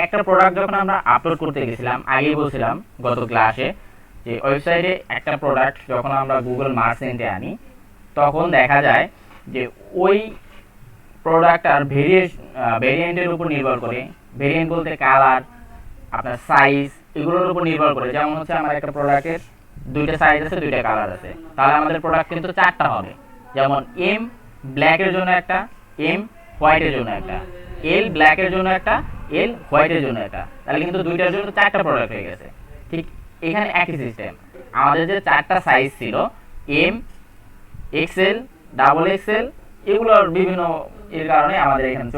একটা প্রোডাক্ট যখন আমরা আপলোড করতে গেছিলাম, আগেই বলছিলাম গত ক্লাসে যে ওয়েবসাইটে একটা প্রোডাক্ট যখন আমরা গুগল মার্চেন্টে আনি তখন দেখা যায় যে ওই প্রোডাক্টটার ভেরিয়েন্টের উপর নির্ভর করে, ভেরিয়েন্ট বলতে কালার, আপনার সাইজ, এগুলোর উপর নির্ভর করে। যেমন হচ্ছে আমার একটা প্রোডাক্টের 2টা সাইজ আছে, 2টা কালার আছে, তাহলে আমাদের প্রোডাক্ট কিন্তু 4টা হবে। যেমন এম ব্ল্যাকের জন্য একটা, এম হোয়াইটের জন্য একটা, এল ব্ল্যাকের জন্য একটা, এল হোয়াইটের জন্য একটা, তাহলে কিন্তু 2টার জন্য 4টা প্রোডাক্ট হয়ে গেছে। ঠিক এখানে একই সিস্টেম, আমাদের যে 4টা সাইজ ছিল এম, এক্সেল, ডাবল এক্সেল, এগুলোর বিভিন্ন এর কারণে আমাদের এখানে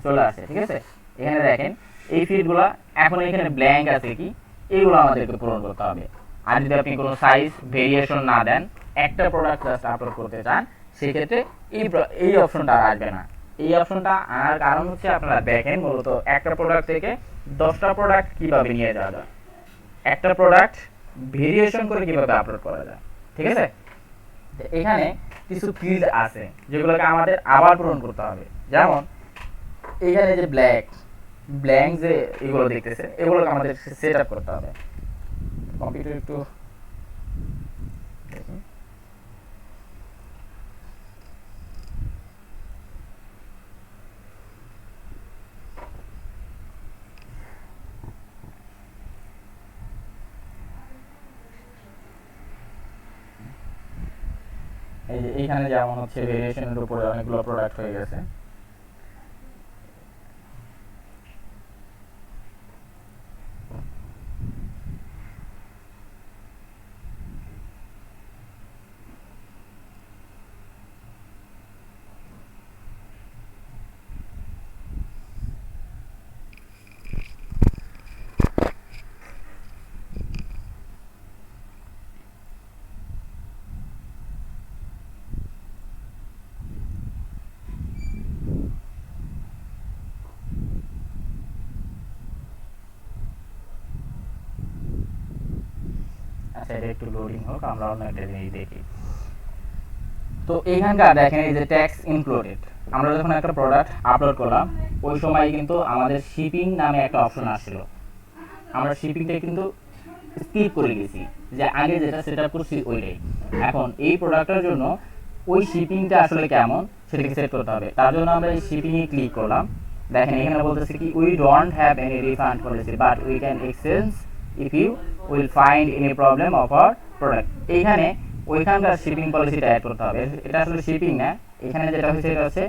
চলে আসে, ঠিক আছে। এখানে দেখেন এই ফিল্ডগুলো এখন এখানে ব্ল্যাঙ্ক আছে, কি এইগুলো আমাদেরকে পূরণ করতে হবে। আর যদি আপনি কোনো সাইজ ভেরিয়েশন না দেন, একটা প্রোডাক্ট জাস্ট আপলোড করতে চান, সেক্ষেত্রে এই অপশনটা আসবে না। এই অপশনটা আনার কারণ হচ্ছে আপনারা দেখেন মূলত একটা প্রোডাক্ট থেকে 10টা প্রোডাক্ট কিভাবে নিয়ে যাওয়া যায়, একটা প্রোডাক্ট ভেরিয়েশন করে কিভাবে আপলোড করা যায়। ঠিক আছে, তো এখানে কিছু ফিল্ড আছে যেগুলোকে আমাদের আবার পূরণ করতে হবে। যেমন এখানে যে ব্ল্যাঙ্ক যে এগুলো দেখতেছেন, এগুলোকে আমাদের সেট আপ করতে হবে। কম্পিউটার একটু দেখি। এই যে এইখানে যেমন হচ্ছে ভেরিয়েশনের উপরে অনেকগুলো প্রোডাক্ট হয়ে গেছে। আচ্ছা, এটা একটু লোডিং হোক, আমরা অন্য একটা জিনিস দেখি। তো এখানকার দেখেন এই যে ট্যাক্স ইনক্লুডেড, আমরা যখন একটা প্রোডাক্ট আপলোড করলাম ওই সময় কিন্তু আমাদের শিপিং নামে একটা অপশন আসছিল। আমরা শিপিংটা কিন্তু স্কিপ করে গেছি, যে আগে যেটা সেট আপ করছি ওইটাই। এখন এই প্রোডাক্টের জন্য ওই শিপিংটা আসলে কেমন সেটাকে সেট করতে হবে। তার জন্য আমরা এই শিপিংয়ে ক্লিক করলাম। দেখেন এখানে বলতেছে কি, we don't have any refund policy but we can exchange if you will find any problem of our product. এইখানে ওইখানকার শিপিং পলিসিটা অ্যাড করতে হবে। এটা আসলে শিপিং না, এখানে যেটা হচ্ছে এটা হচ্ছে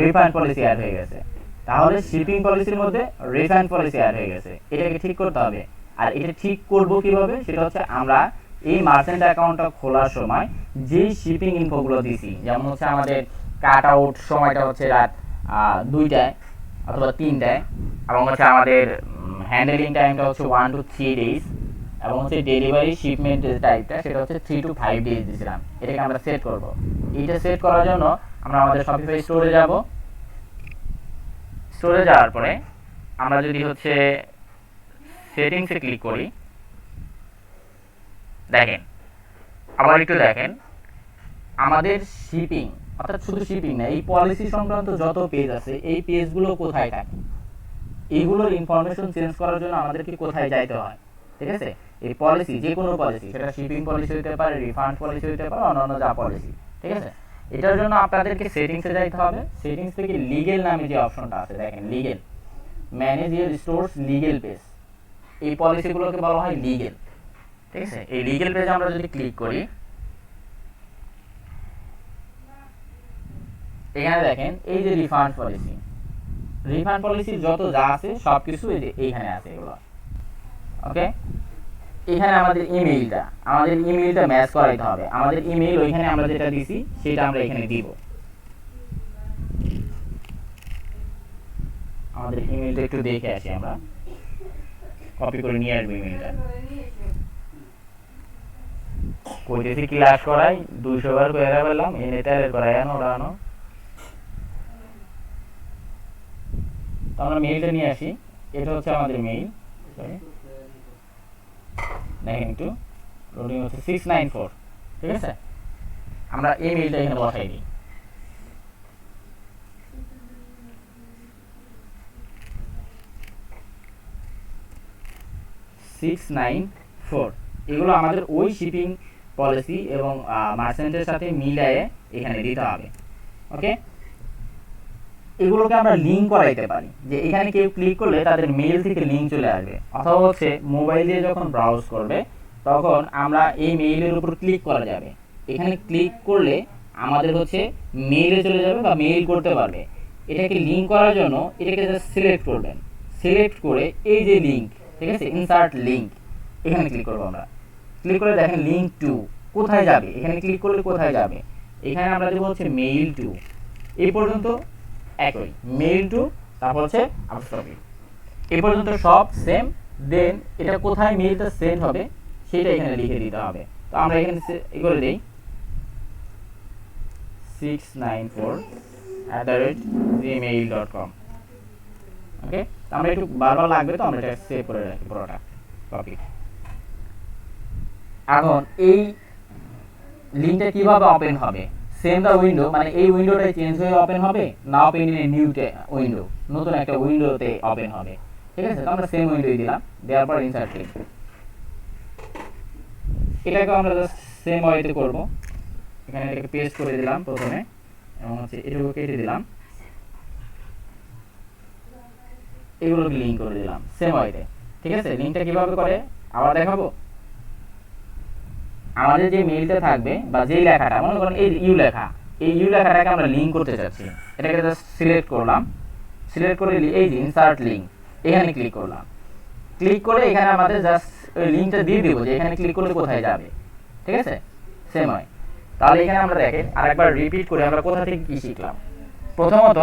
রিফান্ড পলিসি অ্যাড হয়ে গেছে। তাহলে শিপিং পলিসির মধ্যে রিফান্ড পলিসি অ্যাড হয়ে গেছে, এটাকে ঠিক করতে হবে। আর এটা ঠিক করব কিভাবে, সেটা হচ্ছে আমরা এই মার্চেন্ট অ্যাকাউন্টটা খোলার সময় যেই শিপিং ইনফোগুলো দিছি, যেমন হচ্ছে আমাদের কাট আউট সময়টা হচ্ছে রাত 2টায় অথবা 3টায়, এবং হচ্ছে আমাদের হ্যান্ডেলিং টাইমটা হচ্ছে 1 to 3 days, এবং হচ্ছে ডেলিভারি শিপমেন্ট টাইপটা সেটা হচ্ছে 3 to 5 days দিয়েছিলাম। এটাকে আমরা সেট করব। এইটা সেট করার জন্য আমরা আমাদের শপিফাই স্টোরে যাব। স্টোরে যাওয়ার পরে আমরা যদি হচ্ছে সেটিংসে ক্লিক করি, দেখেন আবার একটু দেখেন আমাদের শিপিং, অর্থাৎ শুধু শিপিং না, এই পলিসি সংক্রান্ত যত পেজ আছে এই পেজগুলো কোথায় থাকে, এইগুলোর ইনফরমেশন চেঞ্জ করার জন্য আমাদেরকে কোথায় যাইতে হয়। ঠিক আছে, এই পলিসি যে কোনো পলিসি, সেটা শিপিং পলিসি হতে পারে, রিফান্ড পলিসি হতে পারে, অন্যান্য যা পলিসি। ঠিক আছে, এটার জন্য আপনাদেরকে সেটিংসে যাইতে হবে। সেটিংস থেকে লিগেল নামে যে অপশনটা আছে, দেখেন legal, manage your stores legal page, এই পলিসিগুলোকে বলা হয় লিগেল। ঠিক আছে, এই লিগেল পেজে আমরা যদি ক্লিক করি, এখানে দেখেন এই যে রিফান্ড পলিসি যত যা আছে সব কিছু এই যে এইখানে আছে এগুলো। ওকে, এখানে আমাদের ইমেইলটা ম্যাচ করাইতে হবে। আমাদের ইমেইল ওইখানে আমরা যেটা দিছি সেটা আমরা এখানে দিব। আমাদের ইমেইলটা একটু দেখে আসি, আমরা কপি করে নিয়ে আসবো ইমেইলটা। কইতেছি ক্লাস করাই 200 বার কইরা বললাম, এনে তেলের করাই আনো ওরা আনো। তো আমরা মেইলটা নিয়ে আসি, এটা হচ্ছে আমাদের মেইল। দেখেন একটু লোডিং হচ্ছে 694। ঠিক আছে, আমরা এই মেইলটা এখানে বসাই দিই। এগুলো আমাদের ওই শিপিং পলিসি এবং মার্চেন্টের সাথে মিলায়ে এখানে দিতে হবে। ওকে, এগুলোকে আমরা লিঙ্ক করাইতে পারি, যে এখানে কেউ ক্লিক করলে তাদের মেইল থেকে লিঙ্ক চলে আসবে, অথবা হচ্ছে মোবাইল দিয়ে যখন ব্রাউজ করবে তখন আমরা এই মেইলের উপর ক্লিক করা যাবে। এখানে ক্লিক করলে আমাদের হচ্ছে মেইলে চলে যাবে বা মেইল করতে পারবে। এটাকে লিঙ্ক করার জন্য এটাকে জাস্ট সিলেক্ট করবেন, সিলেক্ট করে এই যে লিঙ্ক, ঠিক আছে, ইনসার্ট লিঙ্ক, এখানে ক্লিক করবো আমরা। ক্লিক করে দেখেন লিঙ্ক টু কোথায় যাবে, এখানে ক্লিক করলে কোথায় যাবে, এখানে আমরা দেবো হচ্ছে মেইল টু। এই পর্যন্ত একই, মেইল টু, তারপর হচ্ছে আপস্টপি, এই পর্যন্ত সব সেম। দেন এটা কোথায় মেইলটা সেন্ড হবে সেটা এখানে লিখে দিতে হবে। তো আমরা এখানে করে দিই 694 gmail.com। ওকে, তো আমরা একটু বারবার লাগবে, তো আমরা এটা সেভ করে রাখি পুরোটা টপিক। এখন এই লিঙ্কটা কিভাবে ওপেন হবে? সেম দা উইন্ডো, মানে এই উইন্ডোটাই চেঞ্জ হয়ে ওপেন হবে না, open in a new window, নতুন একটা উইন্ডোতে ওপেন হবে। ঠিক আছে, তো আমরা সেম উইন্ডোই দিলাম, দেওয়ার পর ইনসার্ট লিঙ্ক। এটাকে আমরা জাস্ট সেম ওয়েতে করব। এখানে এটাকে পেস্ট করে দিলাম প্রথমে, এবং হচ্ছে এটাকে কেটে দিলাম, এগুলোকে লিঙ্ক করে দিলাম সেম ওয়েতে। ঠিক আছে, লিঙ্কটা কিভাবে করে আবার দেখাবো। আমাদের যে মেইলটা থাকবে বা যেই লেখাটা, মনে করেন এই ইউ লেখা, এই ইউ লেখাটাকে আমরা লিঙ্ক করতে চাচ্ছি, এটাকে জাস্ট সিলেক্ট করলাম, সিলেক্ট করে এই যে ইনসার্ট লিঙ্ক, এখানে ক্লিক করলাম। ক্লিক করে এখানে আমাদের জাস্ট ওই লিঙ্কটা দিয়ে দিব যে এখানে ক্লিক করলে কোথায় যাবে। ঠিক আছে, সেম হয়। তাহলে এখানে আমরা দেখেন আরেকবার রিপিট করে আমরা কোথা থেকে কি শিখলাম। প্রথমত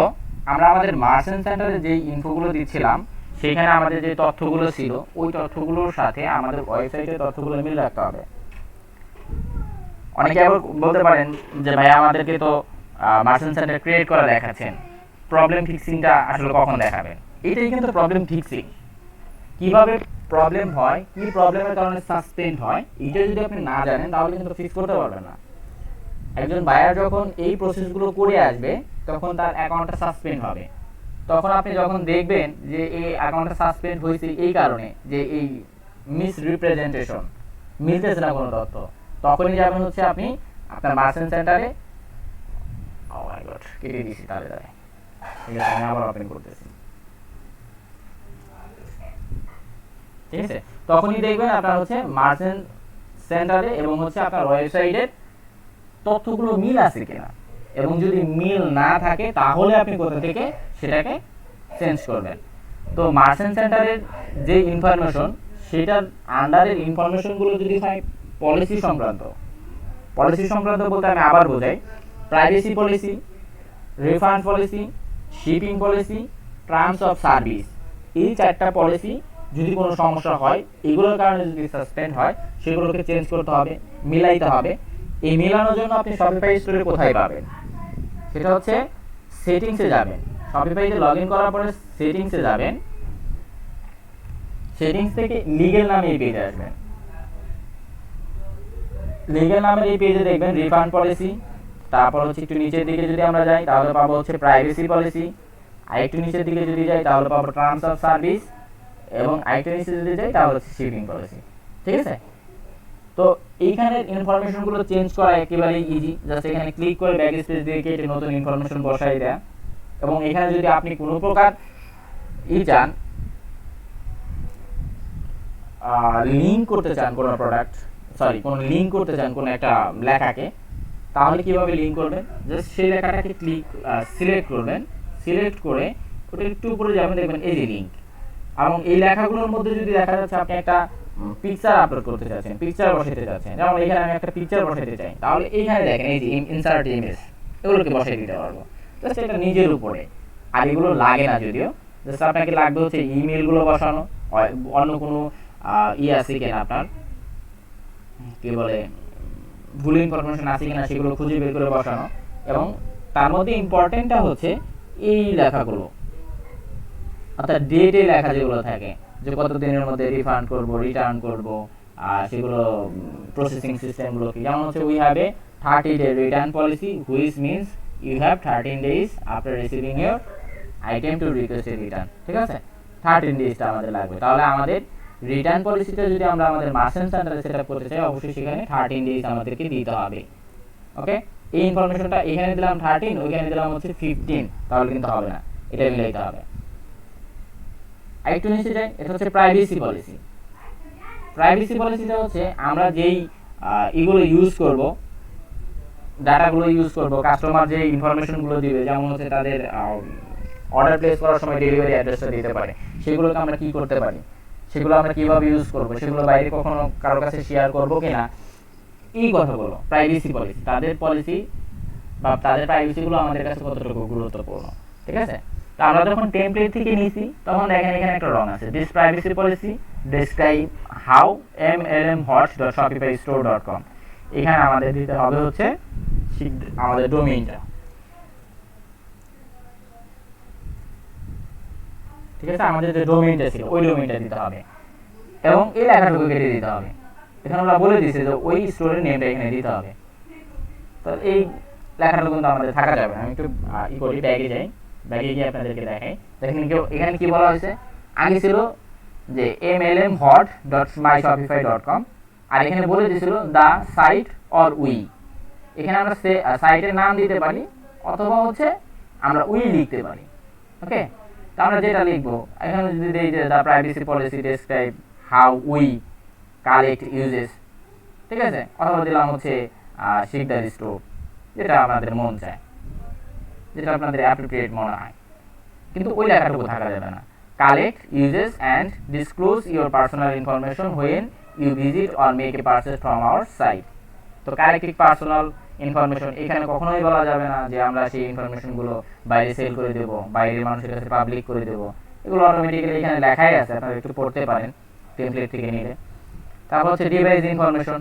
আমরা আমাদের মার্চেন্ট সেন্টারে যে ইনফোগুলো দিচ্ছিলাম, সেখানে আমাদের যে তথ্যগুলো ছিল ওই তথ্যগুলোর সাথে আমাদের ওয়েবসাইটের তথ্যগুলো মিল রাখতে হবে। অনেকে আবার বলতে পারেন যে ভাই আমাদেরকে তো মার্চেন্ট সেন্টার ক্রিয়েট করা দেখাচ্ছেন, প্রবলেম ফিক্সিংটা আসলে কখন দেখাবেন? এটাই কিন্তু প্রবলেম ফিক্সিং। কিভাবে প্রবলেম হয়, কি প্রবলেমের কারণে সাসপেন্ড হয়, এটা যদি আপনি না জানেন তাহলে কিন্তু ফিক্স করতে পারবেন না। একজন বায়ার যখন এই প্রসেসগুলো করে আসবে তখন তার অ্যাকাউন্টটা সাসপেন্ড হবে। তখন আপনি যখন দেখবেন যে এই অ্যাকাউন্টটা সাসপেন্ড হয়েছে এই কারণে যে এই মিস রিপ্রেজেন্টেশন, মিলতেছে না কোনো তথ্য, তখনই যাবেন হচ্ছে আপনি আপনার মার্চেন্ট সেন্টারে। ও মাই গড, কেটে দিয়েছি তাহলে। ঠিক আছে, আমি আবার ওপেন করতেছি। ঠিক আছে, তখনই দেখবেন আপনার হচ্ছে মার্চেন্ট সেন্টারে এবং হচ্ছে আপনার ওয়েবসাইটের তথ্যগুলো মিল আছে কিনা, এবং যদি মিল না থাকে তাহলে আপনি কোথা থেকে সেটাকে চেঞ্জ করবেন। তো মার্চেন্ট সেন্টারের যে ইনফরমেশন, সেটার আন্ডারের ইনফরমেশনগুলো যদি হয় পলিসি সংক্রান্ত, পলিসি সংক্রান্ত বলতে আমি আবার বোঝাই privacy policy, refund policy, shipping policy, terms of service, এই চারটা পলিসি যদি কোনো সমস্যা হয়, এগুলোর কারণে যদি সাসপেন্ড হয়, সেগুলোকে চেঞ্জ করতে হবে, মিলাইতে হবে। এই মেলানোর জন্য আপনি শপিফাই স্টোরে কোথায় পাবেন? সেটা হচ্ছে সেটিংসে যাবেন। শপিফাইতে লগ ইন করার পরে সেটিংসে যাবেন, সেটিংস থেকে লিগ্যাল নামে এই পেজে আসবেন। লিগ্যাল নামের এই পেজে দেখবেন রিফান্ড পলিসি, তারপর হচ্ছে একটু নিচের দিকে যদি আমরা যাই তাহলে পাবো হচ্ছে প্রাইভেসি পলিসি, আরেকটু নিচের দিকে যদি যাই তাহলে পাবো টার্মস অফ সার্ভিস, এবং আরেকটু নিচে যদি যাই তাহলে হচ্ছে শিপিং পলিসি। ঠিক আছে, তো এইখানের ইনফরমেশনগুলো চেঞ্জ করা একেবারেই ইজি। জাস্ট এখানে ক্লিক করে ব্যাক স্পেস দিয়ে কেটে নতুন ইনফরমেশন বসাই দেয়া, এবং এখানে যদি আপনি কোনো প্রকার চান লিঙ্ক করতে চান কোনো প্রোডাক্ট, কোনো লিঙ্ক করতে চান কোনো একটা লেখাকে, তাহলে কিভাবে লিঙ্ক করবেন? জাস্ট সেই লেখাটাকে সিলেক্ট করবেন, সিলেক্ট করে ওটা একটু উপরে যাবেন, দেখবেন এই যে লিঙ্ক, এবং এই লেখাগুলোর মধ্যে যদি দেখা যাচ্ছে আপনি একটা পিকচার আপলোড করতে চাচ্ছেন, পিকচার বসাতে চাচ্ছেন, যেমন এখানে আমি একটা পিকচার বসাতে চাই, তাহলে এইখানে দেখেন এই যে ইনসার্ট ইমেজ, এগুলোকে বসাই দিতে পারবো। জাস্ট এটা নিজের উপরে, আর এগুলো লাগে না যদিও। জাস্ট আপনাকে লাগবে হচ্ছে ইমেলগুলো বসানো, অন্য কোনো আছে কিনা আপনার কি বলে ভুল ইনফরমেশন আছে কিনা সেগুলো খুঁজে বের করে বসানো, এবং তার মধ্যে ইম্পর্টেন্টটা হচ্ছে এই লেখাগুলো, অর্থাৎ ডেটে লেখা যেগুলো থাকে যে কত দিনের মধ্যে রিফান্ড করব, রিটার্ন করব, আর সেগুলো প্রসেসিং সিস্টেমগুলো কি, যেমন হচ্ছে we have a 30-day return policy which means you have 13 days after receiving your item to request a return. ঠিক আছে, 13 daysটা আমাদের লাগবে। তাহলে আমাদের রিটার্ন পলিসিটা যদি আমরা আমাদের মার্চেন্ট সেন্টারে সেটআপ করতে চাই, অবশ্যই সেখানে 13 days আমাদেরকে দিতে হবে। ওকে, এই ইনফরমেশনটা এখানে দিলাম 13, ওইখানে দিলাম হচ্ছে 15, তাহলে কিন্তু হবে না, এটা মিলাইতে হবে। আরেকটু নিচে যাই, এটা হচ্ছে প্রাইভেসি পলিসি। প্রাইভেসি পলিসিটা হচ্ছে আমরা যেই এগুলো ইউজ করব, ডাটাগুলো ইউজ করব, কাস্টমার যে ইনফরমেশনগুলো দিবে, যেমন হচ্ছে তাদের অর্ডার প্লেস করার সময় ডেলিভারি অ্যাড্রেসটা দিতে পারে, সেগুলোকে আমরা কি করতে পারি, সেগুলো আমরা কিভাবে ইউজ করব, সেগুলো বাইরে কখনো কারোর কাছে শেয়ার করব কিনা, এই কথাগুলো প্রাইভেসি পলিসি। তাদের পলিসি বা তাদের প্রাইভেসিগুলো আমাদের কাছে কতটুকু গুরুত্বপূর্ণ। ঠিক আছে, তো আমরা যখন টেমপ্লেট থেকে নিছি তখন দেখেন এখানে একটা রং আছে, this privacy policy describe how mlmhot.shopifystore.com। এখানে আমাদের দিতে হবে হচ্ছে আমাদের ডোমেইনটা। ঠিক আছে, আমাদের যে ডোমেইনটা ছিল ওই ডোমেইনটা দিতে হবে এবং এই লেখাটুকু কেটে দিতে হবে। এখানে আমরা বলে দিয়েছি যে ওই স্টোরের নেমটা এখানে দিতে হবে। তো এই লেখাটুকু কিন্তু আমাদের থাকা যাবে না। আমি একটু ই করি, ব্যাগে যাই, ব্যাগে গিয়ে আপনাদেরকে দেখাই। দেখেন এখানে কি বলা হয়েছে, আগে ছিল যে mlmhot.myshopify.com আর এখানে বলে দিয়েছিল দ্য সাইট অর উই। এখানে আমরা সাইটের নাম দিতে পারি অথবা হচ্ছে আমরা উই লিখতে পারি। ওকে, তো আমরা যেটা লিখবো এখানে যদি দিই যে the privacy policy describe how we collect uses, ঠিক আছে, অথবা দিলাম হচ্ছে শিক দ্য স্টোর, যেটা আপনাদের মন চায়, যেটা আপনাদের অ্যাপ্রোপ্রিয়েট মনে হয়। কিন্তু ওই লেখাটুকু থাকা যাবে না। Collect uses and disclose your personal information when you visit or make a purchase from our site. তো কালেক্টিভ পার্সোনাল ইনফরমেশন এখানে কখনোই বলা যাবে না যে আমরা সেই ইনফরমেশনগুলো বাইরে সেল করে দেবো, বাইরের মানুষের কাছে পাবলিক করে দেবো। এগুলো অটোমেটিক্যালি এখানে লেখাই আছে, আপনারা একটু পড়তে পারেন টেমপ্লেট থেকে নিলে। তারপর হচ্ছে ডিভাইস ইনফরমেশন,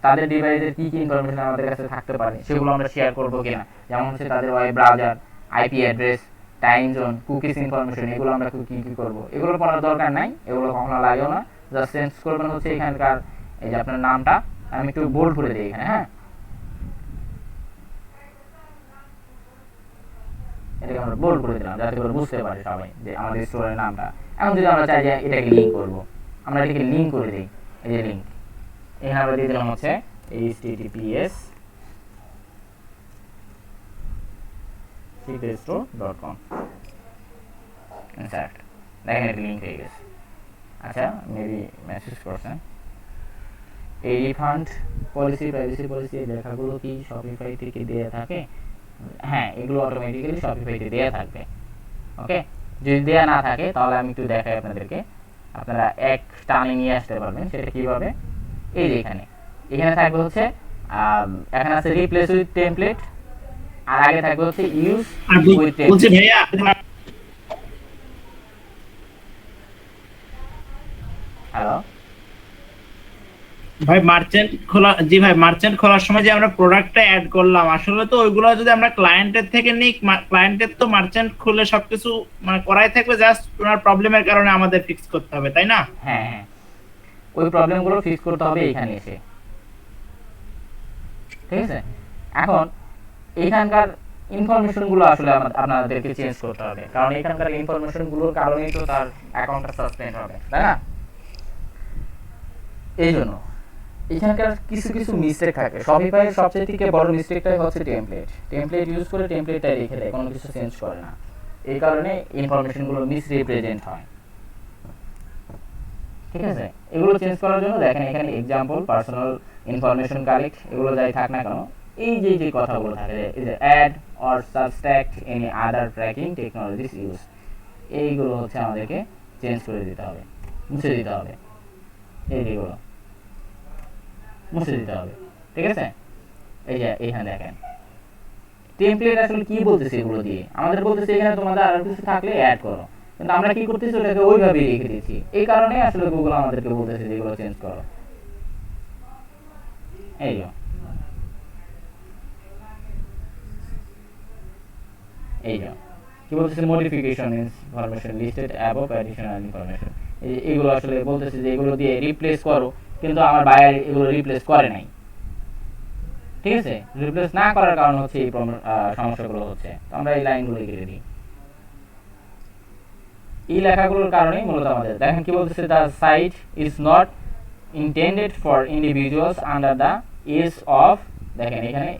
তাদের ডিভাইসের কী কী ইনফরমেশন আমাদের কাছে থাকতে পারে সেগুলো আমরা শেয়ার করবো কিনা, যেমন হচ্ছে তাদের web browser, IP address, time zone, cookies information, এগুলো আমরা কী কী করবো, এগুলো পড়ার দরকার নাই, এগুলো কখনো লাগেও না। জাস্ট চেঞ্জ করবেন হচ্ছে এখানকার এই যে আপনার নামটা, আমি একটু বোল্ড করে দিই এখানে, হ্যাঁ, এটাকে আমরা বোল্ড করে দিলাম যাতে করে বুঝতে পারে সবাই যে আমাদের স্টোরের নামটা। এখন যদি আমরা চাই যে এটাকে লিঙ্ক করবো, আমরা এটাকে লিঙ্ক করে দিই, এই যে লিঙ্ক, এখানে আমরা দিয়ে দিলাম হচ্ছে https://store.com। দেখেন এটা লিঙ্ক হয়ে গেছে। আচ্ছা, মেবি মেসেজ করছেন। এই রিফান্ড পলিসি, প্রাইভেসি পলিসি, এই লেখাগুলো কি শপিফাই থেকে দেওয়া থাকে? হ্যাঁ, এগুলো অটোমেটিক্যালি শপিফাইতে দেওয়া থাকবে। ওকে, যদি দেওয়া না থাকে তাহলে আমি একটু দেখাই আপনাদেরকে, আপনারা এক টানে নিয়ে আসতে পারবেন। সেটা কীভাবে, এই যে এখানে থাকবে হচ্ছে এখানে আছে রিপ্লেস উইথ টেমপ্লেট, আর আগে থাকবে হচ্ছে ইউজ উইথ বলছি টেমপ্লেট। ভাইয়া, হ্যালো ভাই মার্চেন্ট খোলা, জি ভাই, মার্চেন্ট খোলার সময় যে আমরা প্রোডাক্টটা অ্যাড করলাম, আসলে তো ওইগুলো যদি আমরা ক্লায়েন্টের থেকে নিই, ক্লায়েন্টের তো মার্চেন্ট খুলে সবকিছু মানে করাই থাকবে, জাস্ট ওনার প্রবলেমের কারণে আমাদের ফিক্স করতে হবে, তাই না? হ্যাঁ হ্যাঁ, ওই প্রবলেমগুলো ফিক্স করতে হবে এখানে এসে, ঠিক আছে। এখন এখানকার ইনফরমেশনগুলো আসলে আপনাদেরকে চেঞ্জ করতে হবে, কারণ এখানকার ইনফরমেশনগুলোর কারণেই তো তার অ্যাকাউন্টটা সাসপেন্ড হবে, তাই না? এই জন্য এখানকার কিছু কিছু মিস্টেক থাকে। শপিফাইয়ের সবচেয়ে থেকে বড় মিস্টেকটাই হচ্ছে টেমপ্লেট ইউজ করে টেমপ্লেটটা রেখে দেয়, কোনো কিছু চেঞ্জ করে না। এই কারণে ইনফরমেশনগুলো মিসরিপ্রেজেন্ট হয়, ঠিক আছে। এগুলো চেঞ্জ করার জন্য দেখেন এখানে এক্সাম্পল, পার্সোনাল ইনফরমেশন কালেক্ট, এগুলো যাই থাক না কেন, এই যে কথাগুলো থাকে, এই যে add or subtract any other tracking technologies use, এইগুলো হচ্ছে আমাদেরকে চেঞ্জ করে দিতে হবে, মুছে দিতে হবে, এইগুলো মুছে দিতে হবে, ঠিক আছে। এই যে এখানে দেখেন টেমপ্লেট আসলে কি বলতেছে, এগুলো দিয়ে আমাদের বলতেছে এখানে তোমাদের আরো কিছু থাকলে অ্যাড করো, কিন্তু আমরা কি করতেছি ওটাকে ওইভাবেই রেখে দিয়েছি। এই কারণে আসলে গুগল আমাদেরকে বলতেছে যে এগুলো চেঞ্জ করো। এই কি বলতেছে, modification information listed above additional information, এইগুলো আসলে বলতেছে যে এগুলো দিয়ে রিপ্লেস করো, কিন্তু আমার বায়ার এগুলো রিপ্লেস করে নাই, ঠিক আছে। রিপ্লেস না করার কারণ হচ্ছে এই সমস্যাগুলো হচ্ছে। তো আমরা এই লাইনগুলো কেটে দিই, এই লেখাগুলোর কারণেই মূলত আমাদের দেখেন কি বলতেছে, the site is not intended for individuals under the age of, দেখেন এখানে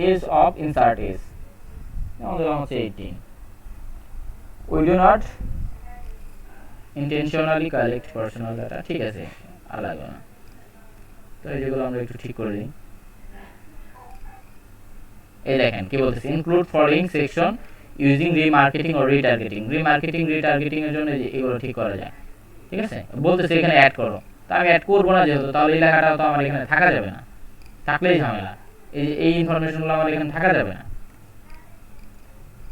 এজ অফ ইনসার্ট এজ আমাদের হচ্ছে 18, we do not intentionally collect personal data, ঠিক আছে, আর লাগবে না। তো এই যেগুলো আমরা একটু ঠিক করে দিই। এই দেখেন কি বলতেছে, include following section using remarketing or retargeting. Retargeting এর জন্য এগুলো ঠিক করা যায়, ঠিক আছে। বলতেছে এখানে অ্যাড করো, তো আমি অ্যাড করবো না যেহেতু, তাহলে এই লেখাটা তো আমার এখানে থাকা যাবে না, থাকলেই ঝামেলা। এই ইনফরমেশনগুলো আমার এখানে থাকা যাবে না,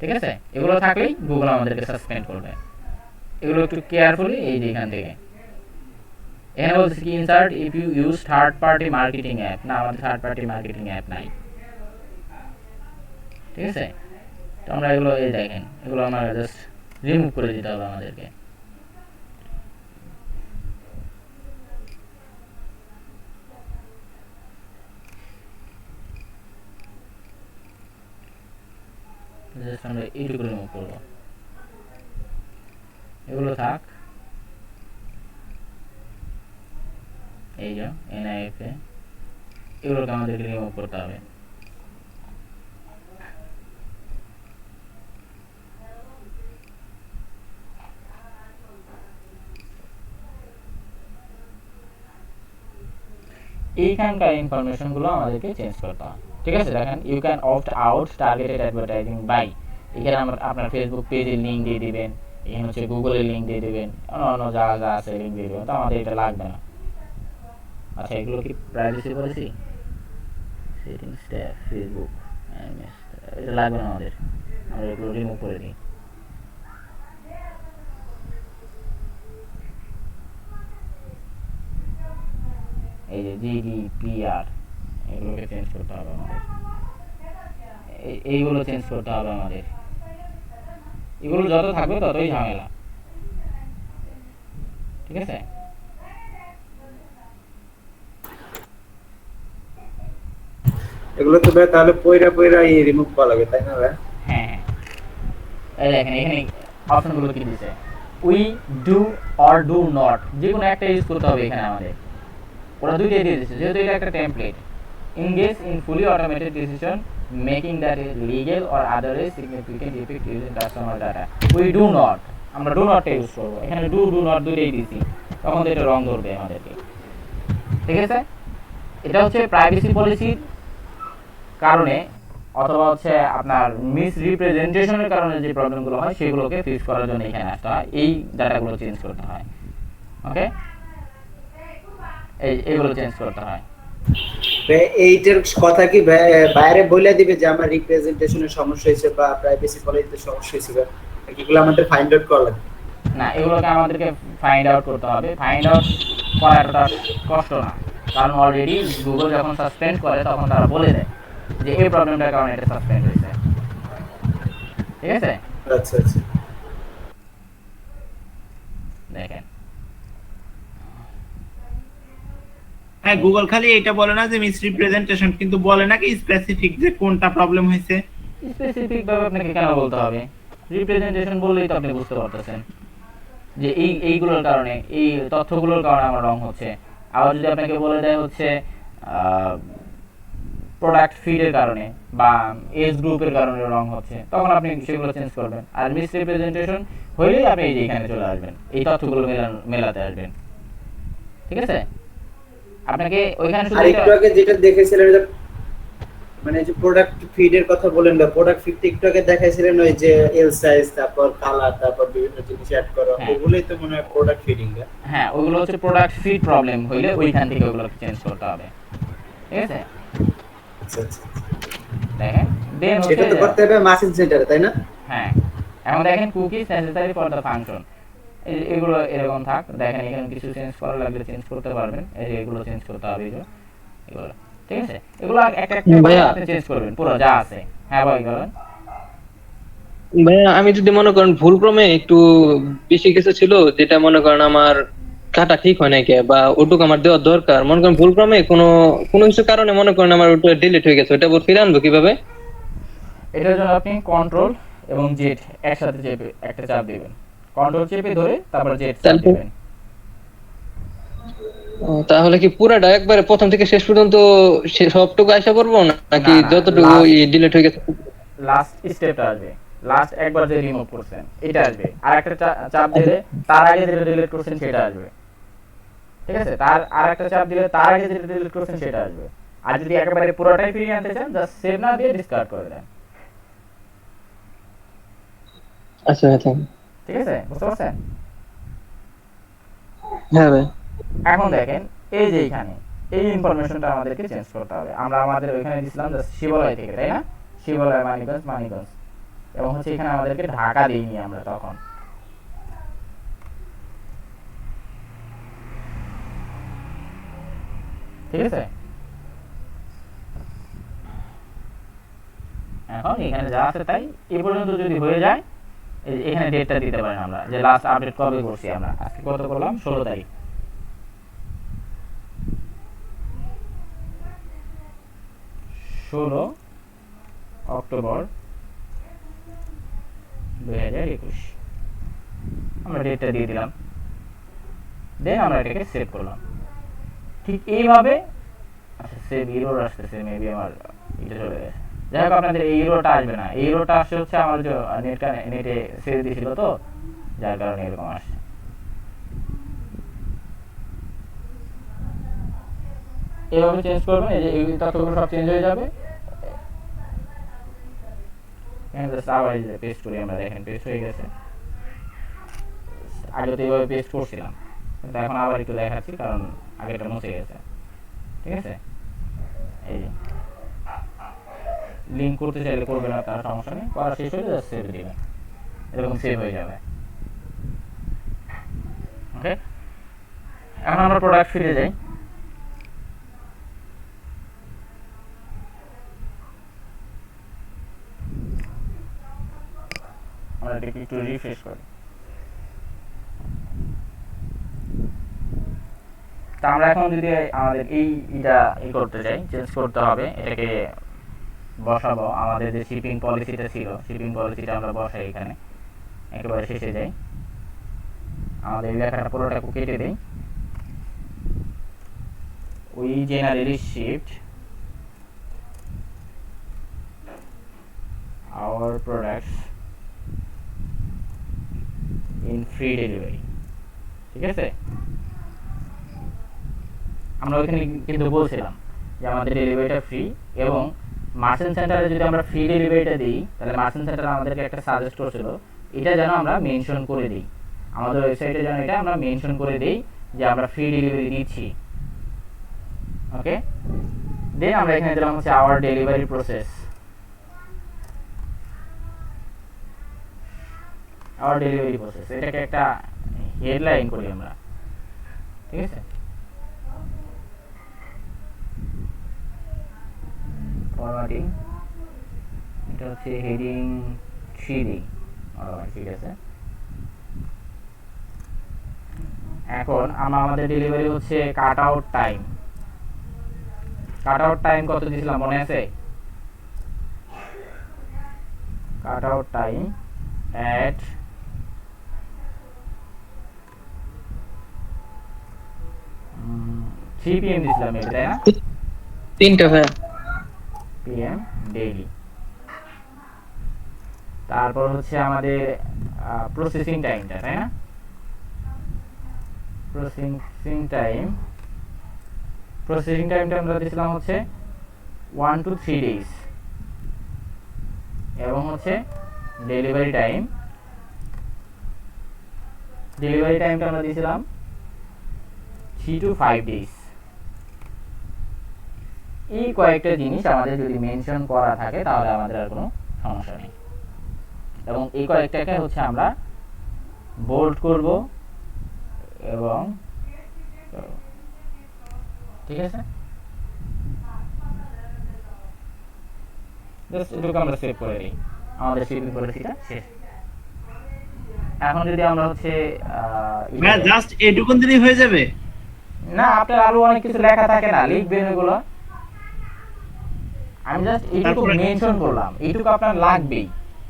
ঠিক আছে। এগুলো থাকলেই গুগল আমাদেরকে সাসপেন্ড করবে। এগুলো একটু কেয়ারফুলি, এই যে এখান থেকে এখানে বলতেছে কি, insert if you use third party marketing app, না আমাদের থার্ড পার্টি মার্কেটিং অ্যাপ নাই, ঠিক আছে। তো আমরা এগুলো এই দেখেন এগুলো আমরা জাস্ট রিমুভ করে দিতে হবে আমাদেরকে, জাস্ট আমরা এইটুকু রিমুভ করব, এগুলো থাক। এই যে NIF এ এগুলোকে আমাদেরকে রিমুভ করতে হবে। এইখানকার ইনফরমেশন গুলো আমাদেরকে চেঞ্জ করতে হবে, ঠিক আছে? দেখেন you can opt out targeted advertising by, এখানে আপনার ফেসবুক পেজের লিঙ্ক দিয়ে দিবেন, এখানে হচ্ছে গুগলের লিঙ্ক দিয়ে দিবেন, অন্য যা যা আছে লিঙ্ক দিয়ে দিবেন, তো আমাদের এটা লাগবে না। আচ্ছা, এগুলো কি privacy policy settings tab Facebook এটা লাগবে না আমাদের, আমরা এগুলো রিমুভ করে দিই। এই যে GDPR এগুলোকে চেঞ্জ করতে হবে আমাদের, এইগুলো চেঞ্জ করতে হবে আমাদের। এগুলো যত থাকবে ততই ঝামেলা, ঠিক আছে? এগুলো তো ভাই তাহলে পয়রা পয়রা রিমুভ করা লাগবে, তাই না ভাই? হ্যাঁ, এই দেখেন এখানে অপশনগুলো কি দিয়েছে, we do or do not, যে কোনো একটা ইউজ করতে হবে এখানে আমাদের। ওরা দুইটাই দিয়ে দিয়েছে, যেহেতু এটা একটা template. engage in fully automated decision making that is legal or otherwise significant effect using customer data, we do not, আমরা ডু নট ইউজ করব, এখানে ডু নট দুইটাই দিছি, তখন তো এটা রং ধরবে আমাদেরকে, ঠিক আছে? এটা হচ্ছে প্রাইভেসি পলিসির কারণে অথবা হচ্ছে আপনার মিস রিপ্রেজেন্টেশনের কারণে যে প্রবলেমগুলো হয় সেগুলোকে ফিক্স করার জন্য এখানে আসতে হয়, এই ডাটাগুলো চেঞ্জ করতে হয়। ওকে, এইগুলো চেঞ্জ করতে হয়। এইটার কথা কি বাইরে বলে দিবে যে আমার রিপ্রেজেন্টেশনের সমস্যা হয়েছে বা প্রাইভেসি পলিসিতে সমস্যা হয়েছে, এগুলো আমাদের ফাইন্ড আউট করা লাগবে? না, এগুলোকে আমাদেরকে ফাইন্ড আউট করতে হবে। ফাইন্ড আউট করাটা কষ্ট না, কারণ অলরেডি গুগল যখন সাসপেন্ড করে তখন তারা বলে দেয় যে এই প্রবলেমটার কারণে এটা সাসপেন্ড হয়েছে, ঠিক আছে? আচ্ছা আচ্ছা, দেখেন হ্যাঁ, গুগল খালি এটা বলে না যে মিসরিপ্রেজেন্টেশন, কিন্তু বলে না কি স্পেসিফিক যে কোনটা প্রবলেম হয়েছে। স্পেসিফিক ভাবে আপনাকে কেন বলতে হবে? রিপ্রেজেন্টেশন বললেই তো আপনি বুঝতে পারতেছেন যে এইগুলোর কারণে, এই তথ্যগুলোর কারণে আমার রং হচ্ছে। আবার যদি আপনাকে বলে দেয় হচ্ছে প্রোডাক্ট ফিডের কারণে বা এজ গ্রুপের কারণে রং হচ্ছে, তখন আপনি সেগুলো চেঞ্জ করবেন। আর মিস রিপ্রেজেন্টেশন হইলেই আপনি এই যে এখানে চলে আসবেন, এই তথ্যগুলো মেলাতে আসবেন, ঠিক আছে? আপনাকে ওইখানে শুধু আর একটু আগে যেটা দেখেছিলেন মানে যে প্রোডাক্ট ফিডের কথা বলেন, বা প্রোডাক্ট ফিড একটু আগে দেখাইছিলেন ওই যে এল সাইজ, তারপর কালার, তারপর বিভিন্ন জিনিস অ্যাড করা, ওগুলোই তো মনে হয় প্রোডাক্ট ফিডিং। হ্যাঁ, ওগুলো হচ্ছে প্রোডাক্ট ফিড প্রবলেম হইলে ওইখান থেকে ওগুলো চেঞ্জ করতে হবে, ঠিক আছে? আচ্ছা আচ্ছা, দেখেন দেন সেটা তো করতে হবে মাসিন সেন্টারে, তাই না? হ্যাঁ, এখন দেখেন cookies necessary for the function, এগুলো এরকম থাক। দেখেন এখানে কিছু চেঞ্জ করা লাগলে চেঞ্জ করতে পারবেন, এই যে এগুলো চেঞ্জ করতে হবে, এগুলো ঠিক আছে? এগুলো একটা একটা করে আপনি চেঞ্জ করবেন পুরো যা আছে। হ্যাঁ ভাই বলেন। ভাইয়া আমি যদি মনে করেন ভুলক্রমে একটু বেশি কিছু ছিল যেটা মনে করেন আমার কাটা ঠিক হয় নাই কে, বা ওটুকু আমার দেওয়ার দরকার, মনে করেন ভুলক্রমে কোনো কোনো কিছু কারণে মনে করেন আমার ওটা ডিলিট হয়ে গেছে, ওটা আবার ফিরে আনবো কিভাবে? এটার জন্য আপনি কন্ট্রোল এবং জেড একসাথে চেপে একটা চাপ দিবেন, কন্ট্রোল চেপে ধরে তারপর জেড চাপ দিবেন। তাহলে কি পুরাটা একবারে প্রথম থেকে শেষ পর্যন্ত সবটুকু আশা করবো, নাকি না, যতটুকু ডিলিট হয়ে গেছে লাস্ট স্টেপটা আসবে, লাস্ট একবার যে রিমুভ করছেন এটা আসবে, আর একটা চাপ দিলে তার আগে যেটা ডিলিট করছেন সেটা আসবে, ঠিক আছে? তার আর একটা চাপ দিলে তার আগে যেটা ডিলিট করছেন সেটা আসবে। আর যদি একেবারে পুরোটাই ফিরিয়ে আনতে চান, জাস্ট সেভ না দিয়ে ডিসকার্ড করে দেন, আচ্ছা আচ্ছা, ঠিক আছে? বুঝতে পারছেন? হ্যাঁ ভাই। এখন দেখেন এই যে এখানে এই ইনফরমেশনটা আমাদেরকে চেঞ্জ করতে হবে। আমরা আমাদের ওইখানে দিছিলাম জাস্ট শিবালয় থেকে, তাই না? শিবালয় মানিকগঞ্জ, এবং হচ্ছে এখানে আমাদেরকে ঢাকা দেইনি আমরা তখন, ঠিক আছে? এখন এখানে যা আছে তাই এই পর্যন্ত যদি হয়ে যায়, এখানে ডেটটা দিতে পারেন আমরা, যে লাস্ট আপডেট কবে করছি আমরা। আজকে কত করলাম? 16 তারিখ। 16 অক্টোবর 2021 আমরা ডেটটা দিয়ে দিলাম, দেন আমরা এটাকে সেভ করলাম। ঠিক এইভাবে আচ্ছা সেভ এরর আসতেছে, মেবি আমার এটা চলে গেছে। যাই হোক আপনাদের এই এররটা আসবে না, এই এররটা আসছে হচ্ছে আমার যে নেটে সেভ দিয়েছিল তো, যার কারণে এরকম আসছে। এইভাবে চেঞ্জ করবেন, এই যে এই তথ্যগুলো সব চেঞ্জ হয়ে যাবে। এখানে জাস্ট আবার এই যে পেস্ট করি আমরা, দেখেন পেস্ট হয়ে গেছে। আগে তো এইভাবে পেস্ট করছিলাম, কিন্তু এখন আবার একটু দেখাচ্ছি কারণ আগেটা মুছে গেছে। ঠিক আছে, এই যে লিঙ্ক করতে চাইলে করবেন না, তার সমস্যা নেই, করা শেষ হলে জাস্ট সেভ দিবেন, এরকম সেভ হয়ে যাবে। ওকে, এখন আমরা প্রোডাক্ট ফিরে যাই। আমরা এটাকে একটু রিফ্রেশ করি। তা আমরা এখন যদি আমাদের এইটা করতে চাই, চেঞ্জ করতে হবে, এটাকে বসাবো। আমাদের যে শিপিং পলিসিটা ছিল, শিপিং পলিসিটা আমরা বসাই এখানে, একেবারে শেষে যাই। আমাদের এই লেখাটা পুরোটা কেটে দেই। We generally shipped our products in free delivery। ঠিক আছে, আমরা ওইখানে কিন্তু বলছিলাম যে আমাদের ডেলিভারিটা ফ্রি, এবং মার্চেন্ট সেন্টারে যদি আমরা ফ্রি ডেলিভারিটা দিই, তাহলে মার্চেন্ট সেন্টার আমাদেরকে একটা সাজেস্ট করছিল এটা যেন আমরা মেনশন করে দিই, আমাদের ওয়েবসাইটে যেন এটা আমরা মেনশন করে দিই যে আমরা ফ্রি ডেলিভারি দিচ্ছি। ওকে, দেন আমরা এখানে দিলাম হচ্ছে our delivery process, our delivery process, এটাকে একটা হেডলাইন করি আমরা। ঠিক আছে, ফরম্যাটিং, এটা হচ্ছে হেডিং 3D। ঠিক আছে, এখন আমরা আমাদের ডেলিভারি হচ্ছে cut out time. Cut out time কত দিয়েছিলাম মনে আছে? Cut out time at 3 PM দিছিলাম এটা, তাই না? 3টা ভাই PM ডেইলি। তারপর হচ্ছে আমাদের প্রসেসিং টাইমটা, তাই না? প্রসেসিং টাইমটা আমরা দিয়েছিলাম হচ্ছে 1 to 3 days, এবং হচ্ছে ডেলিভারি টাইমটা আমরা দিয়েছিলাম 3 to 5 days। এই কয়েকটা জিনিস আমাদের যদি মেনশন করা থাকে তাহলে আমাদের আর কোনো সমস্যা নেই, এবং এই কয়েকটাকে হচ্ছে আমরা বোল্ড করব এবং ঠিক আছে, জাস্ট এটুকু আমরা সেভ করে দিই, আমাদের শিপিং পলিসিটা শেষ। এখন যদি আমরা হচ্ছে জাস্ট এটুকুন দিলেই হয়ে যাবে না, আপনার আরো অনেক কিছু লেখা থাকে না, লিখবেন ওগুলো। আমি জাস্ট এইটুকু মেনশন করলাম, এইটুকু আপনার লাগবেই,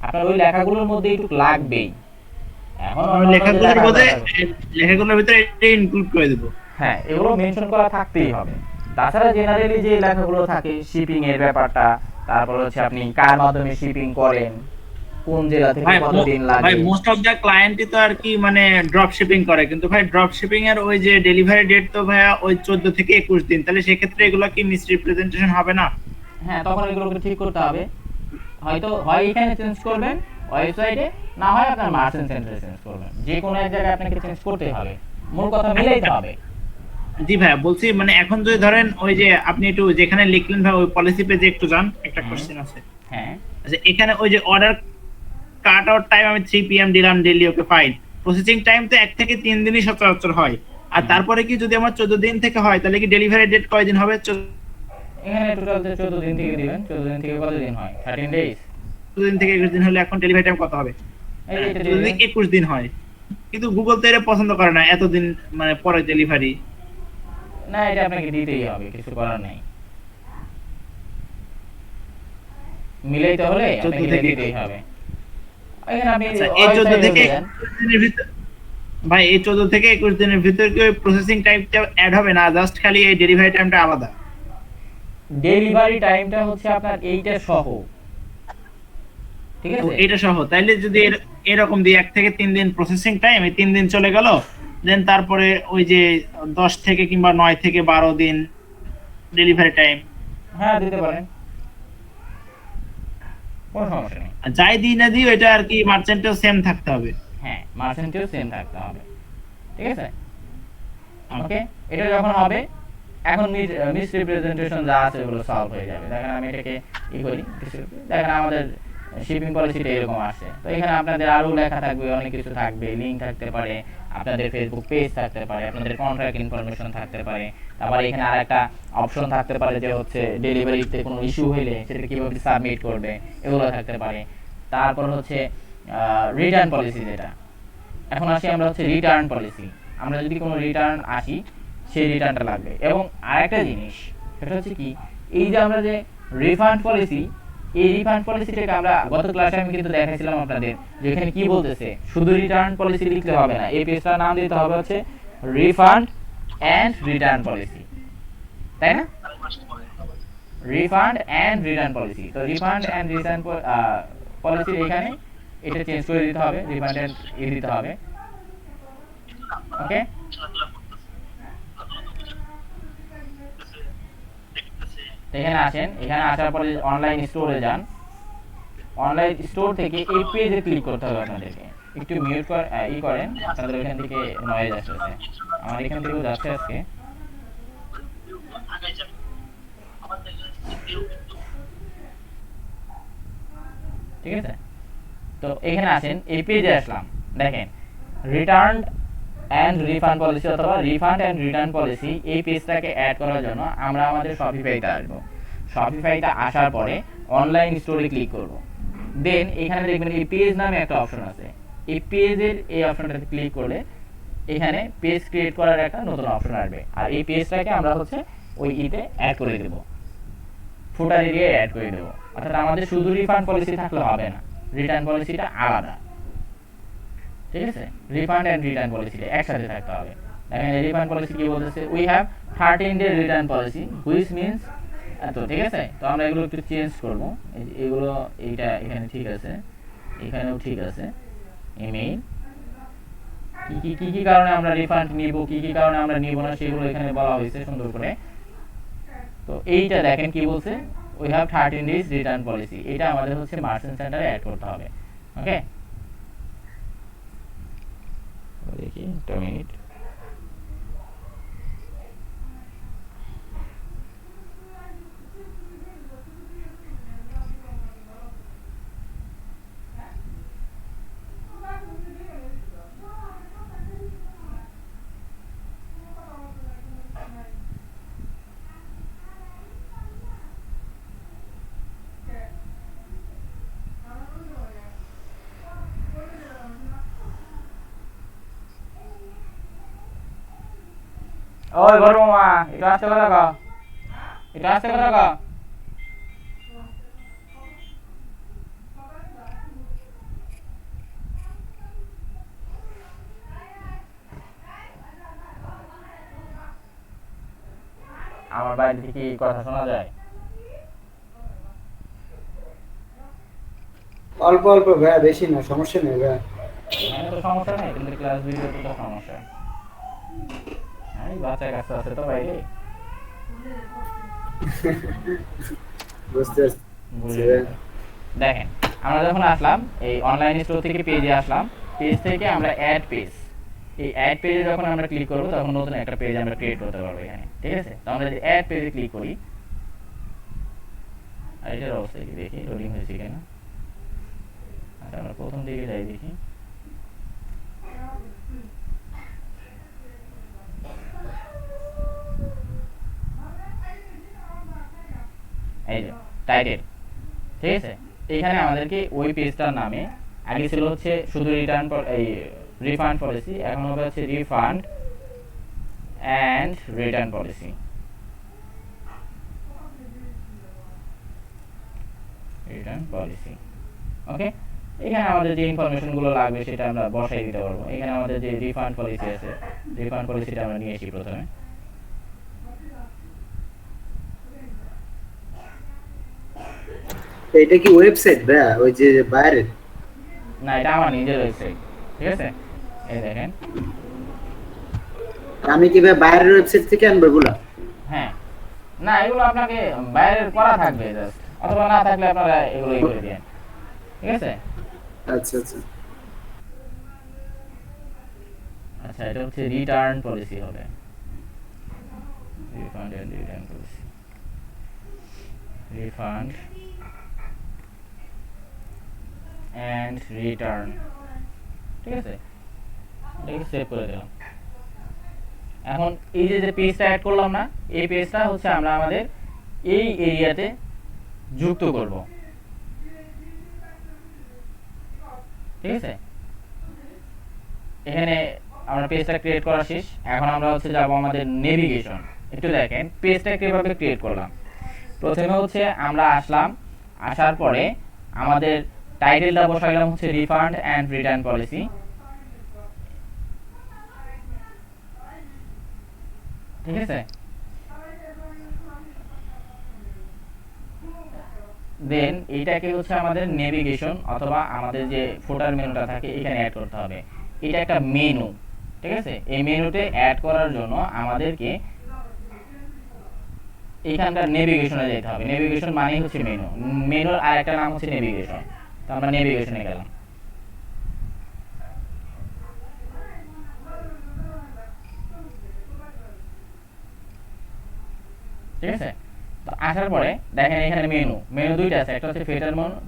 আপনার ওই লেখাগুলোর মধ্যে এইটুকু লাগবেই। এখন লেখাগুলোর ভিতরে এটা ইনক্লুড করে দেব। হ্যাঁ, এগুলো মেনশন করা থাকতেই হবে। তাছাড়া জেনারেলি যে লেখাগুলো থাকে শিপিং এর ব্যাপারটা, তারপর হচ্ছে আপনি কার মাধ্যমে শিপিং করেন, কোন জেলা থেকে কতদিন লাগে। ভাই মোস্ট অফ দা ক্লায়েন্টই তো আর কি মানে ড্রপ শিপিং করে, কিন্তু ভাই ড্রপ শিপিং এর ওই যে ডেলিভারি ডেট তো ভাইয়া ওই 14 থেকে 21 দিন, তাহলে সেই ক্ষেত্রে এগুলো কি মিসরিপ্রেজেন্টেশন হবে না? হ্যাঁ, তখন এগুলোকে ঠিক করতে হবে। হয়তো হয় এখানে চেঞ্জ করবেন ওয়েবসাইটে, না হয় আপনার মার্চেন্ট সেন্টারে চেঞ্জ করবেন, যে কোনো এক জায়গায় আপনাকে চেঞ্জ করতেই হবে, মূল কথা মিলাইতে হবে। জি ভাই বলছি, মানে এখন যদি ধরেন ওই যে আপনি একটু যেখানে লিখলেন ভাই ওই পলিসি পেজে একটু যান, একটা কোশ্চেন আছে। হ্যাঁ, আচ্ছা, এখানে ওই যে অর্ডার কাট আউট টাইম আমি 3 PM দিলাম daily, okay fine. Processing time তো 1 থেকে 3 দিনই সচরাচর হয়, আর তারপরে কি যদি আমার 14 দিন থেকে হয় তাহলে কি ডেলিভারি ডেট কয়দিন হবে? এখানে টোটাল 14 দিন থেকে দিবেন। 14 দিন থেকে কত দিন হয়? 13 ডেজ। 14 দিন থেকে 21 দিন হলে এখন ডেলিভারি টাইম কত হবে? এই যে এটা 21 দিন হয়, কিন্তু গুগল তো এটা পছন্দ করে না এতদিন মানে পরে ডেলিভারি। না, এটা আপনাকে দিতেই হবে, কিছু করার নাই। মিলাইতে হলে আপনাকে দিতেই হবে। এখানে আপনি আচ্ছা, এই 14 ওয়েবসাইটে থেকে দেন। 21 দিনের ভিতর ভাই, এই 14 থেকে 21 দিনের ভিতর কি প্রসেসিং টাইমটা অ্যাড হবে না, জাস্ট খালি এই ডেলিভারি টাইমটা আলাদা? ডেলিভারি টাইমটা হচ্ছে আপনার এইটা সহ, ঠিক তো আছে? এটা সহ তাইলে যদি এরকম দিয়ে 1 থেকে 3 দিন প্রসেসিং টাইম, এই 3 দিন চলে গেল, দেন তারপরে ওই যে 10 থেকে কিংবা 9 থেকে 12 দিন ডেলিভারি টাইম, হ্যাঁ দিতে পারেন, কোনো সমস্যা নেই। যাই দিই না দিই ওইটা আর কি মার্চেন্টেও সেম থাকতে হবে। হ্যাঁ, মার্চেন্টেও সেম থাকতে হবে, ঠিক আছে? ওকে, এটা যখন হবে, এখন মিস রিপ্রেজেন্টেশন যা আছে ওগুলো সলভ হয়ে যাবে। দেখেন আমি এটাকে করি, দেখেন আমাদের শিপিং পলিসিটা এরকম আসছে। তো এখানে আপনাদের আরো লেখা থাকবে, অনেক কিছু থাকবে, লিংক থাকতে পারে, আপনাদের ফেসবুক পেজ থাকতে পারে, আপনাদের কন্ট্রাক্ট ইনফরমেশন থাকতে পারে। তারপরে এখানে আরেকটা অপশন থাকতে পারে যে হচ্ছে ডেলিভারিতে কোনো ইস্যু হলে সেটা কিভাবে সাবমিট করবে, এগুলো থাকতে পারে। তারপর হচ্ছে রিটার্ন পলিসি, যেটা এখন আসি আমরা হচ্ছে রিটার্ন পলিসি। আমরা যদি কোনো রিটার্ন আসি, সেই রিটার্নটা লাগবে। এবং আরেকটা জিনিস সেটা হচ্ছে কি, এই যে আমরা যে রিফান্ড পলিসি, এই রিফান্ড পলিসিটাকে আমরা গত ক্লাসে আমি কিন্তু দেখাইছিলাম আপনাদের, যে এখানে কি বলতেছে, শুধু রিটার্ন পলিসি লিখলে হবে না, এই পেজটার নাম দিতে হবে হচ্ছে রিফান্ড এন্ড রিটার্ন পলিসি, তাই না? Refund and return policy. তো রিফান্ড এন্ড রিটার্ন পলিসি এখানে এটা চেঞ্জ করে দিতে হবে, রিফান্ড এন্ড দিতে হবে। ওকে, এখানে আসেন, এখানে আসার পরে অনলাইন স্টোরে যান। অনলাইন স্টোর থেকে এই পেজে ক্লিক করতে হবে আপনাদেরকে। একটু মিউট করেন, আপনাদের এখান থেকে নয়েজ আসতেছে, আমার এখান থেকেও যাচ্ছে আজকে। ঠিক আছে, তো এখানে আসেন, এই পেজে আসলাম। দেখেন রিটার্ন এন্ড রিফান্ড পলিসি অথবা রিফান্ড এন্ড রিটার্ন পলিসি, এই পেজটাকে অ্যাড করার জন্য আমরা আমাদের শপিফাইতে আসবো। শপিফাইতে আসার পরে অনলাইন স্টোরে ক্লিক করব। দেন এখানে দেখবেন এই পেজ নামে একটা অপশন আছে। এই পেজের এই অপশনটাতে ক্লিক করলে এখানে পেজ ক্রিয়েট করার একটা নতুন অপশন আসবে। আর এই পেজটাকে আমরা হচ্ছে ওই ইতে অ্যাড করে দেব, ফুটার এরিয়ায় অ্যাড করে দেব। অর্থাৎ আমাদের শুধু রিফান্ড পলিসি থাকলে হবে না, রিটার্ন পলিসিটা আলাদা, ঠিক আছে? রিফান্ড এন্ড রিটার্ন পলিসিটা একসাথে থাকতে হবে। দেখেন এই রিফান্ড পলিসি কি বলতেছে, we have 13 day return policy which means এত, ঠিক আছে? তো আমরা এগুলো একটু চেঞ্জ করব। এগুলো এইটা এখানে ঠিক আছে, এখানেও ঠিক আছে। ইমেইল কি কারণে আমরা রিফান্ড নিব, কি কারণে আমরা নিব না, সেগুলো এখানে বলা হয়েছে সুন্দর করে। তো এইটা দেখেন কি বলছে, we have 13 days return policy. এটা আমাদের হচ্ছে মার্চেন্ট সেন্টারে অ্যাড করতে হবে। ওকে, দেখি একটা মিনিট। ওই বড় মামা, এটা আসতে কথা কও, এটা আসতে কথা কও। আমার বাইরে থেকে কি কথা শোনা যায়? অল্প অল্প ভাইয়া, বেশি না, সমস্যা নেই ভাইয়া। এখানে তো সমস্যা নেই, কিন্তু ক্লাস ভিডিওতে তো সমস্যা। বাচ্চা কাচ্চা আছে তো বাইরে, বুঝতে পারছি ভাইয়া। দেখেন আমরা যখন আসলাম এই অনলাইন স্টোর থেকে পেজে আসলাম, পেজ থেকে আমরা অ্যাড পেজ, এই অ্যাড পেজে যখন আমরা ক্লিক করব তখন নতুন একটা পেজ আমরা ক্রিয়েট করতে পারবো এখানে, ঠিক আছে? তো আমরা যদি অ্যাড পেজে ক্লিক করি, আর এটার অবস্থা কি দেখি, লোডিং হয়েছে কিনা। আচ্ছা আমরা প্রথম দিকে যাই দেখি। এই যে টাইটেল, ঠিক আছে? এখানে আমাদেরকে ওই পেজটার নামে, আগে ছিল হচ্ছে শুধু রিটার্ন এই রিফান্ড পলিসি, এখন হবে হচ্ছে refund and return policy. Return policy, okay? এখানে আমাদের যে ইনফরমেশন গুলো লাগবে সেটা আমরা বসাই দিতে পারবো। এখানে আমাদের যে রিফান্ড পলিসি আছে, রিফান্ড পলিসিটা আমরা নিয়ে আসি প্রথমে। তো এটা কি ওয়েবসাইট ভাইয়া ওই যে বাইরের? না, এটা আমার নিজের ওয়েবসাইট, ঠিক আছে? এই দেখেন, আমি কি ভাই বাইরের ওয়েবসাইট থেকে আনবো এগুলা? হ্যাঁ, না এগুলো আপনাকে বাইরের করা থাকবে জাস্ট, অথবা না থাকলে আপনারা এগুলো করে দিন, ঠিক আছে? আচ্ছা আচ্ছা। আচ্ছা, এটা হচ্ছে রিটার্ন পলিসি হবে, refund and return policy, refund and return, ঠিক আছে? এটাকে সেভ করে দিলাম। এখন এই যে পেজটা অ্যাড করলাম না, এই পেজটা হচ্ছে আমরা আমাদের এই এরিয়াতে যুক্ত করব, ঠিক আছে? এখানে আমরা পেজটা ক্রিয়েট করা শেষ। এখন আমরা হচ্ছে যাব আমাদের নেভিগেশন। একটু দেখেন পেজটা কিভাবে ক্রিয়েট করলাম। প্রথমে হচ্ছে আমরা আসলাম, আসার পরে আমাদের টাইটেলটা বসাইলাম হচ্ছে রিফান্ড এন্ড রিটার্ন পলিসি, ঠিক আছে? দেন এইটাকে হচ্ছে আমাদের নেভিগেশন অথবা আমাদের যে ফুটার মেনুটা থাকে এখানে অ্যাড করতে হবে। এটা একটা মেনু, ঠিক আছে? এই মেনুতে অ্যাড করার জন্য আমাদেরকে এখানকার নেভিগেশনে যেতে হবে। নেভিগেশন মানে হচ্ছে মেনু, মেনুর আর একটা নাম হচ্ছে নেভিগেশন। তো আমরা নেভিগেশনে গেলাম। ঠিক আছে? তো আসার পরে দেখেন এখানে মেনু, মেনু দুইটা আছে, একটা হচ্ছে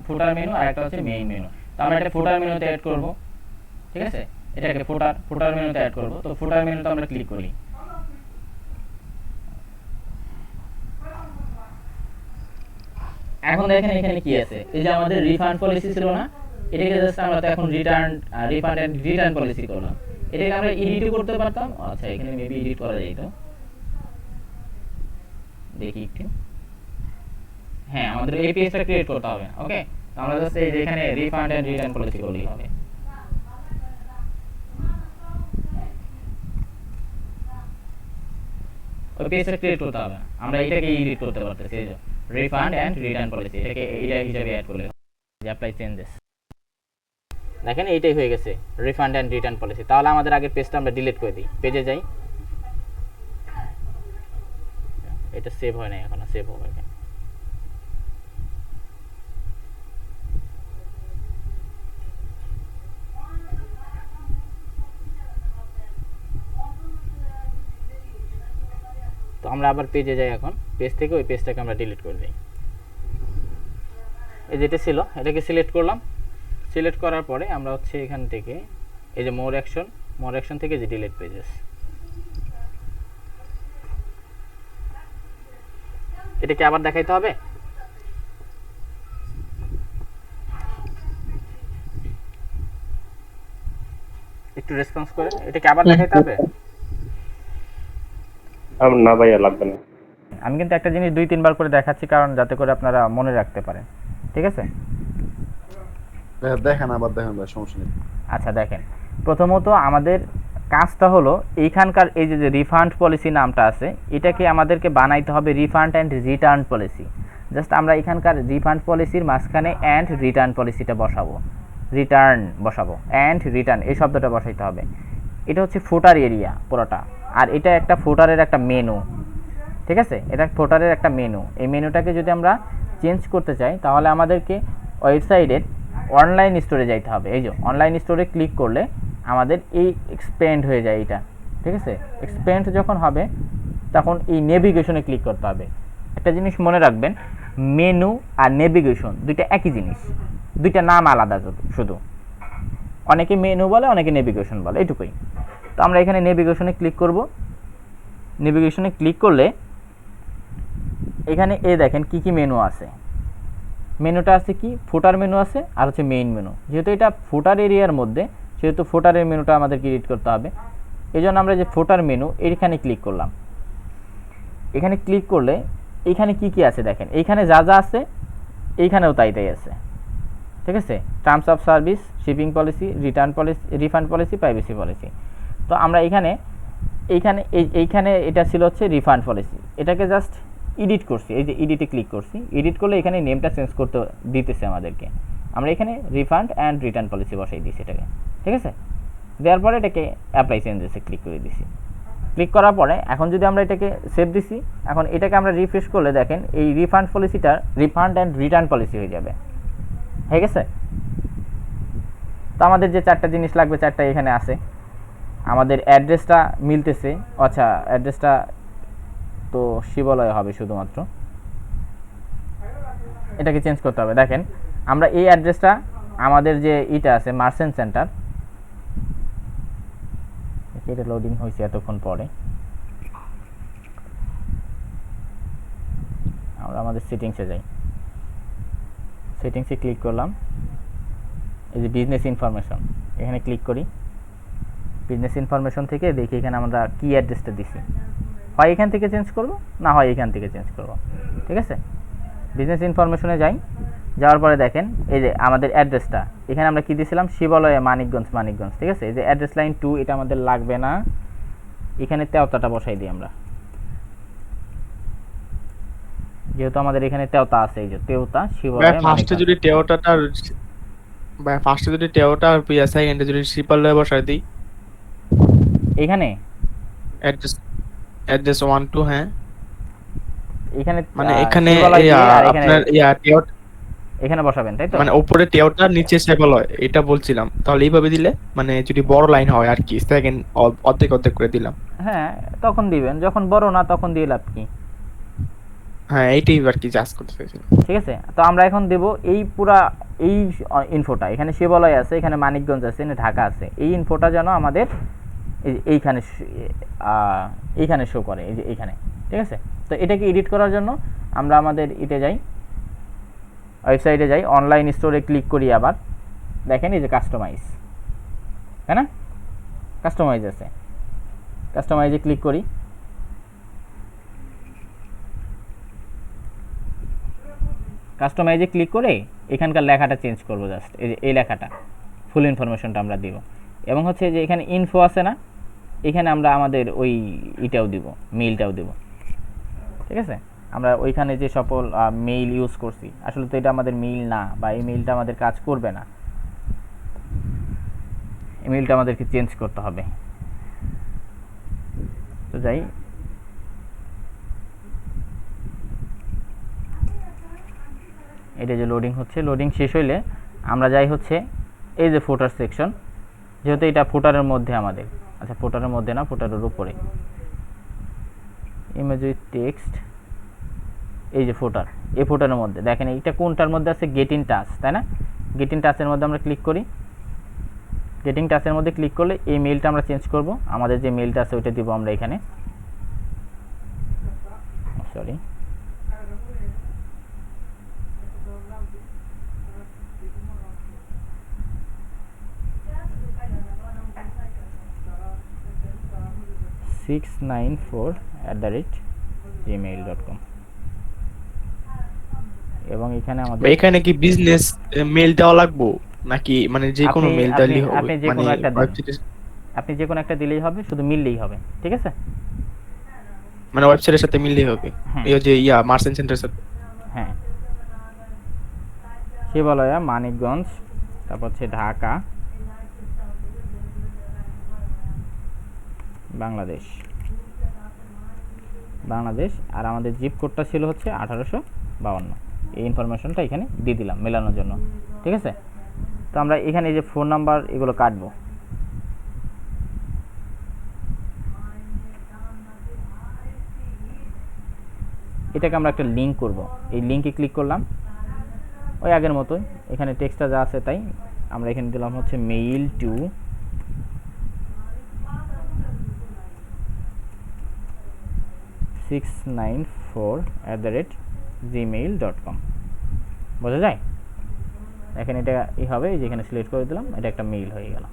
ফুটার মেনু আর একটা হচ্ছে মেইন মেনু। তো আমরা এটা ফুটার মেনুতে অ্যাড করব, ঠিক আছে? এটাকে ফুটার মেনুতে অ্যাড করব। তো ফুটার মেনুতে আমরা ক্লিক করি। এখন দেখেন এখানে কি আছে, এই যে আমাদের রিফান্ড পলিসি ছিল না, এটাকে জাস্ট আমরা তো এখন রিফান্ড এন্ড রিটার্ন পলিসি করলাম। এটাকে আমরা এডিটও করতে পারতাম। আচ্ছা, এখানে মেবি এডিট করা যাইতো, দেখি একটু। হ্যাঁ, আমাদের এই পেজটা ক্রিয়েট করতে হবে, ওকে? তো আমরা জাস্ট এই যে এখানে রিফান্ড এন্ড রিটার্ন পলিসি করলেই হবে। ওই পেজটা ক্রিয়েট করতে হবে, আমরা এটাকে এডিট করতে পারতেছি। এই যে রিফান্ড এন্ড রিটার্ন পলিসি, এটাকে এইটা হিসাবে অ্যাড করলে যে অ্যাপ্লাই চেঞ্জেস, দেখেন এইটাই হয়ে গেছে রিফান্ড এন্ড রিটার্ন পলিসি। তাহলে আমাদের আগের পেজটা আমরা ডিলিট করে দিই, পেজে যাই। এটা সেভ হয় না এখনো, সেভ হবে। তো আমরা আবার পেজে যাই। এখন পেজ থেকে ওই পেজটাকে আমরা ডিলিট করে দিই। এই যেটা ছিল এটাকে সিলেক্ট করলাম। সিলেক্ট করার পরে আমরা হচ্ছে এখান থেকে এই যে মোর অ্যাকশন থেকে যে ডিলিট পেজেস, এটাকে আবার দেখাইতে হবে। একটু রেসপন্স করেন, এটাকে আবার দেখাইতে হবে। না ভাইয়া লাগবে না। আমি কিন্তু একটা জিনিস 2-3 বার করে দেখাচ্ছি, কারণ যাতে করে আপনারা মনে রাখতে পারেন, ঠিক আছে? দেখেন আবার দেখেন ভাই, সমস্যা নেই। আচ্ছা, দেখেন প্রথমত আমাদের কাজটা হলো এইখানকার এই যে রিফান্ড পলিসি নামটা আছে, এটাকে আমাদেরকে বানাইতে হবে refund and return policy. Just আমরা এখানকার রিফান্ড পলিসির মাঝখানে অ্যান্ড রিটার্ন পলিসিটা বসাবো, অ্যান্ড রিটার্ন এই শব্দটা বসাইতে হবে। এটা হচ্ছে ফুটার এরিয়া পুরোটা, আর এটা একটা ফুটারের একটা মেনু, ঠিক আছে? এটা ফুটারের একটা মেনু। এই মেনুটাকে যদি আমরা চেঞ্জ করতে চাই তাহলে আমাদেরকে ওয়েবসাইটের অনলাইন স্টোরে যাইতে হবে। এই যে অনলাইন স্টোরে ক্লিক করলে আমাদের এই এক্সপ্যান্ড হয়ে যায় এটা, ঠিক আছে? এক্সপ্যান্ড যখন হবে তখন এই নেভিগেশনে ক্লিক করতে হবে। একটা জিনিস মনে রাখবেন, মেনু আর নেভিগেশন দুইটা একই জিনিস, দুইটা নাম আলাদা শুধু। অনেকে মেনু বলে, অনেকে নেভিগেশন বলে, এইটুকুই। তো আমরা এখানে নেভিগেশনে ক্লিক করব। নেভিগেশনে ক্লিক করলে এখানে এই দেখেন কি কি মেনু আছে। মেনুটা আছে কি, ফুটার মেনু আছে আর হচ্ছে মেইন মেনু। যেহেতু এটা ফুটার এরিয়ার মধ্যে, সেহেতু ফুটারের মেনুটা আমাদের ক্রিয়েট করতে হবে। এই জন্য আমরা যে ফুটার মেনু এইখানে ক্লিক করলাম। এখানে ক্লিক করলে এইখানে কি কি আছে দেখেন, এইখানে যা যা আছে এইখানেও তাই তাই আছে, ঠিক আছে, terms of service, shipping policy, return policy, refund policy, privacy policy. তো আমরা এইখানে এটা ছিল হচ্ছে রিফান্ড পলিসি, এটাকে জাস্ট এডিট করছি, এই যে এডিটে ক্লিক করছি, এডিট করলে এখানে নেমটা চেঞ্জ করতে দিতেছে আমাদেরকে। আমরা এখানে রিফান্ড অ্যান্ড রিটার্ন পলিসি বসাই দিয়েছি এটাকে, ঠিক আছে। দেওয়ার পরে এটাকে অ্যাপ্লাই চেঞ্জেসে ক্লিক করে দিছি। ক্লিক করার পরে এখন যদি আমরা এটাকে সেভ দিছি, এখন এটাকে আমরা রিফ্রেশ করলে দেখেন এই রিফান্ড পলিসিটা রিফান্ড অ্যান্ড রিটার্ন পলিসি হয়ে যাবে, হয়ে গেছে। তো আমাদের যে 4টা জিনিস লাগবে 4টা এখানে আছে। আমাদের অ্যাড্রেসটা মিলতেছে, আচ্ছা অ্যাড্রেসটা তো শিবালয় হবে শুধুমাত্র, এটাকে চেঞ্জ করতে হবে। দেখেন আমরা এই অ্যাড্রেসটা আমাদের যে এটা আছে মার্চেন্ট সেন্টার, এটা লোডিং হয়েছে এতক্ষণ পরে, আমরা আমাদের সেটিংসে যাই, সেটিংসে ক্লিক করলাম, এই যে বিজনেস ইনফরমেশন এখানে ক্লিক করি। বিজনেস ইনফরমেশন থেকে দেখি এখানে আমরা কি অ্যাড্রেসটা দিছি, হয় এখান থেকে চেঞ্জ করব, না হয় এখান থেকে চেঞ্জ করব, ঠিক আছে। বিজনেস ইনফরমেশনে যাই, যাওয়ার পরে দেখেন এই যে আমাদের অ্যাড্রেসটা এখানে আমরা কি দিয়েছিলাম, শিবালয়ে মানিকগঞ্জ, ঠিক আছে। এই যে অ্যাড্রেস লাইন 2 এটা আমাদের লাগবে না, এখানে তেওতাটা বসাই দিই আমরা, যেহেতু আমাদের এখানে তেওতা আছে, এই যে তেওতা শিবালয়ে। ফার্স্টে যদি টেওটাটার ফার্স্টে যদি টেওটা আর পিএসআই এন্ড যদি শিপালয়ে বসাই দেই, এখানে অ্যাড্রেস 1 2, হ্যাঁ এখানে মানে এখানে শিবালয় দিয়ে আর আপনার টেওটা এখানে বসাবেন, তাই তো? মানে উপরে টেওটা নিচে শিপালয়, এটা বলছিলাম। তাহলে এইভাবে দিলে মানে যদি বড় লাইন হয় আর কি, সেকেন্ড অর্ধেক অর্ধেক করে দিলাম। হ্যাঁ তখন দিবেন, যখন বড় না তখন দিয়ে লাভ কি। হ্যাঁ এইটাই আর কি জাস্ট করতে চাইছিলাম। ঠিক আছে, তো আমরা এখন দেব এই পুরা এই ইনফোটা, এখানে শিবালয় আছে, এখানে মানিকগঞ্জ আছে, এখানে ঢাকা আছে, এই ইনফোটা যেন আমাদের এইখানে শো করে, এই যে এইখানে, ঠিক আছে। তো এটাকে এডিট করার জন্য আমরা আমাদের যাই, ওয়েবসাইটে যাই, অনলাইন স্টোরে ক্লিক করি, আবার দেখেন এই যে কাস্টমাইজ, তাই না, কাস্টমাইজ আছে, কাস্টমাইজে ক্লিক করি। কাস্টমাইজে ক্লিক করে এখানকার লেখাটা চেঞ্জ করব, জাস্ট এই যে এই লেখাটা, ফুল ইনফরমেশনটা আমরা দিব। এবং হচ্ছে যে এখানে ইনফো আছে না, এখানে আমরা আমাদের ওই ইটাও দিব, মেইলটাও দিব, ঠিক আছে। আমরা ওইখানে যে সকল মেইল ইউজ করছি, আসলে তো এটা আমাদের মেইল না, বা এই মেইলটা আমাদের কাজ করবে না, এই মেইলটা আমাদেরকে চেঞ্জ করতে হবে। তো যাই, এটা যে লোডিং হচ্ছে, লোডিং শেষ হইলে আমরা যাই হচ্ছে এই যে ফুটার সেকশন, যেহেতু এটা ফুটারের মধ্যে আমাদের, আচ্ছা ফুটারের মধ্যে না, ফুটারের উপরে, ইমেজ উইথ টেক্সট, এই যে ফুটার, এই ফুটারের মধ্যে দেখেন এইটা কোনটার মধ্যে আছে, গেট ইন টাচ, তাই না। গেট ইন টাচের মধ্যে আমরা ক্লিক করি। গেট ইন টাচের মধ্যে ক্লিক করলে এই মেইলটা আমরা চেঞ্জ করব, আমাদের যে মেইলটা আছে ওইটা দিব আমরা এখানে, সরি $694@gmail.com, এবং এখানে আমাদের এখানে কি বিজনেস মেইল দেওয়া লাগবে নাকি মানে যে কোনো মেইল দিলেই হবে? আপনি যে কোনো একটা দিন, আপনি যে কোনো একটা দিলেই হবে, শুধু মিললেই হবে, ঠিক আছে। মানে ওয়েবসাইটের সাথে মিললেই হবে, এই যে মার্চেন্ট সেন্টারের সাথে। হ্যাঁ, শিবালয়া, মানিকগঞ্জ, তারপর হচ্ছে ঢাকা, বাংলাদেশ, আর আমাদের জিপ কোডটা ছিল হচ্ছে 1852। এই ইনফরমেশনটা এখানে দিয়ে দিলাম মেলানোর জন্য, ঠিক আছে। তো আমরা এখানে এই যে ফোন নাম্বার এগুলো কাটবো, এটাকে আমরা একটা লিঙ্ক করব, এই লিঙ্কে ক্লিক করলাম, ওই আগের মতোই এখানে টেক্সটটা যা আছে তাই আমরা এখানে দিলাম হচ্ছে মেইল টু $694@gmail.com, বোঝা যায়। এখন এটা হবে, যেখানে সিলেক্ট করে দিলাম, এটা একটা মেইল হয়ে গেল।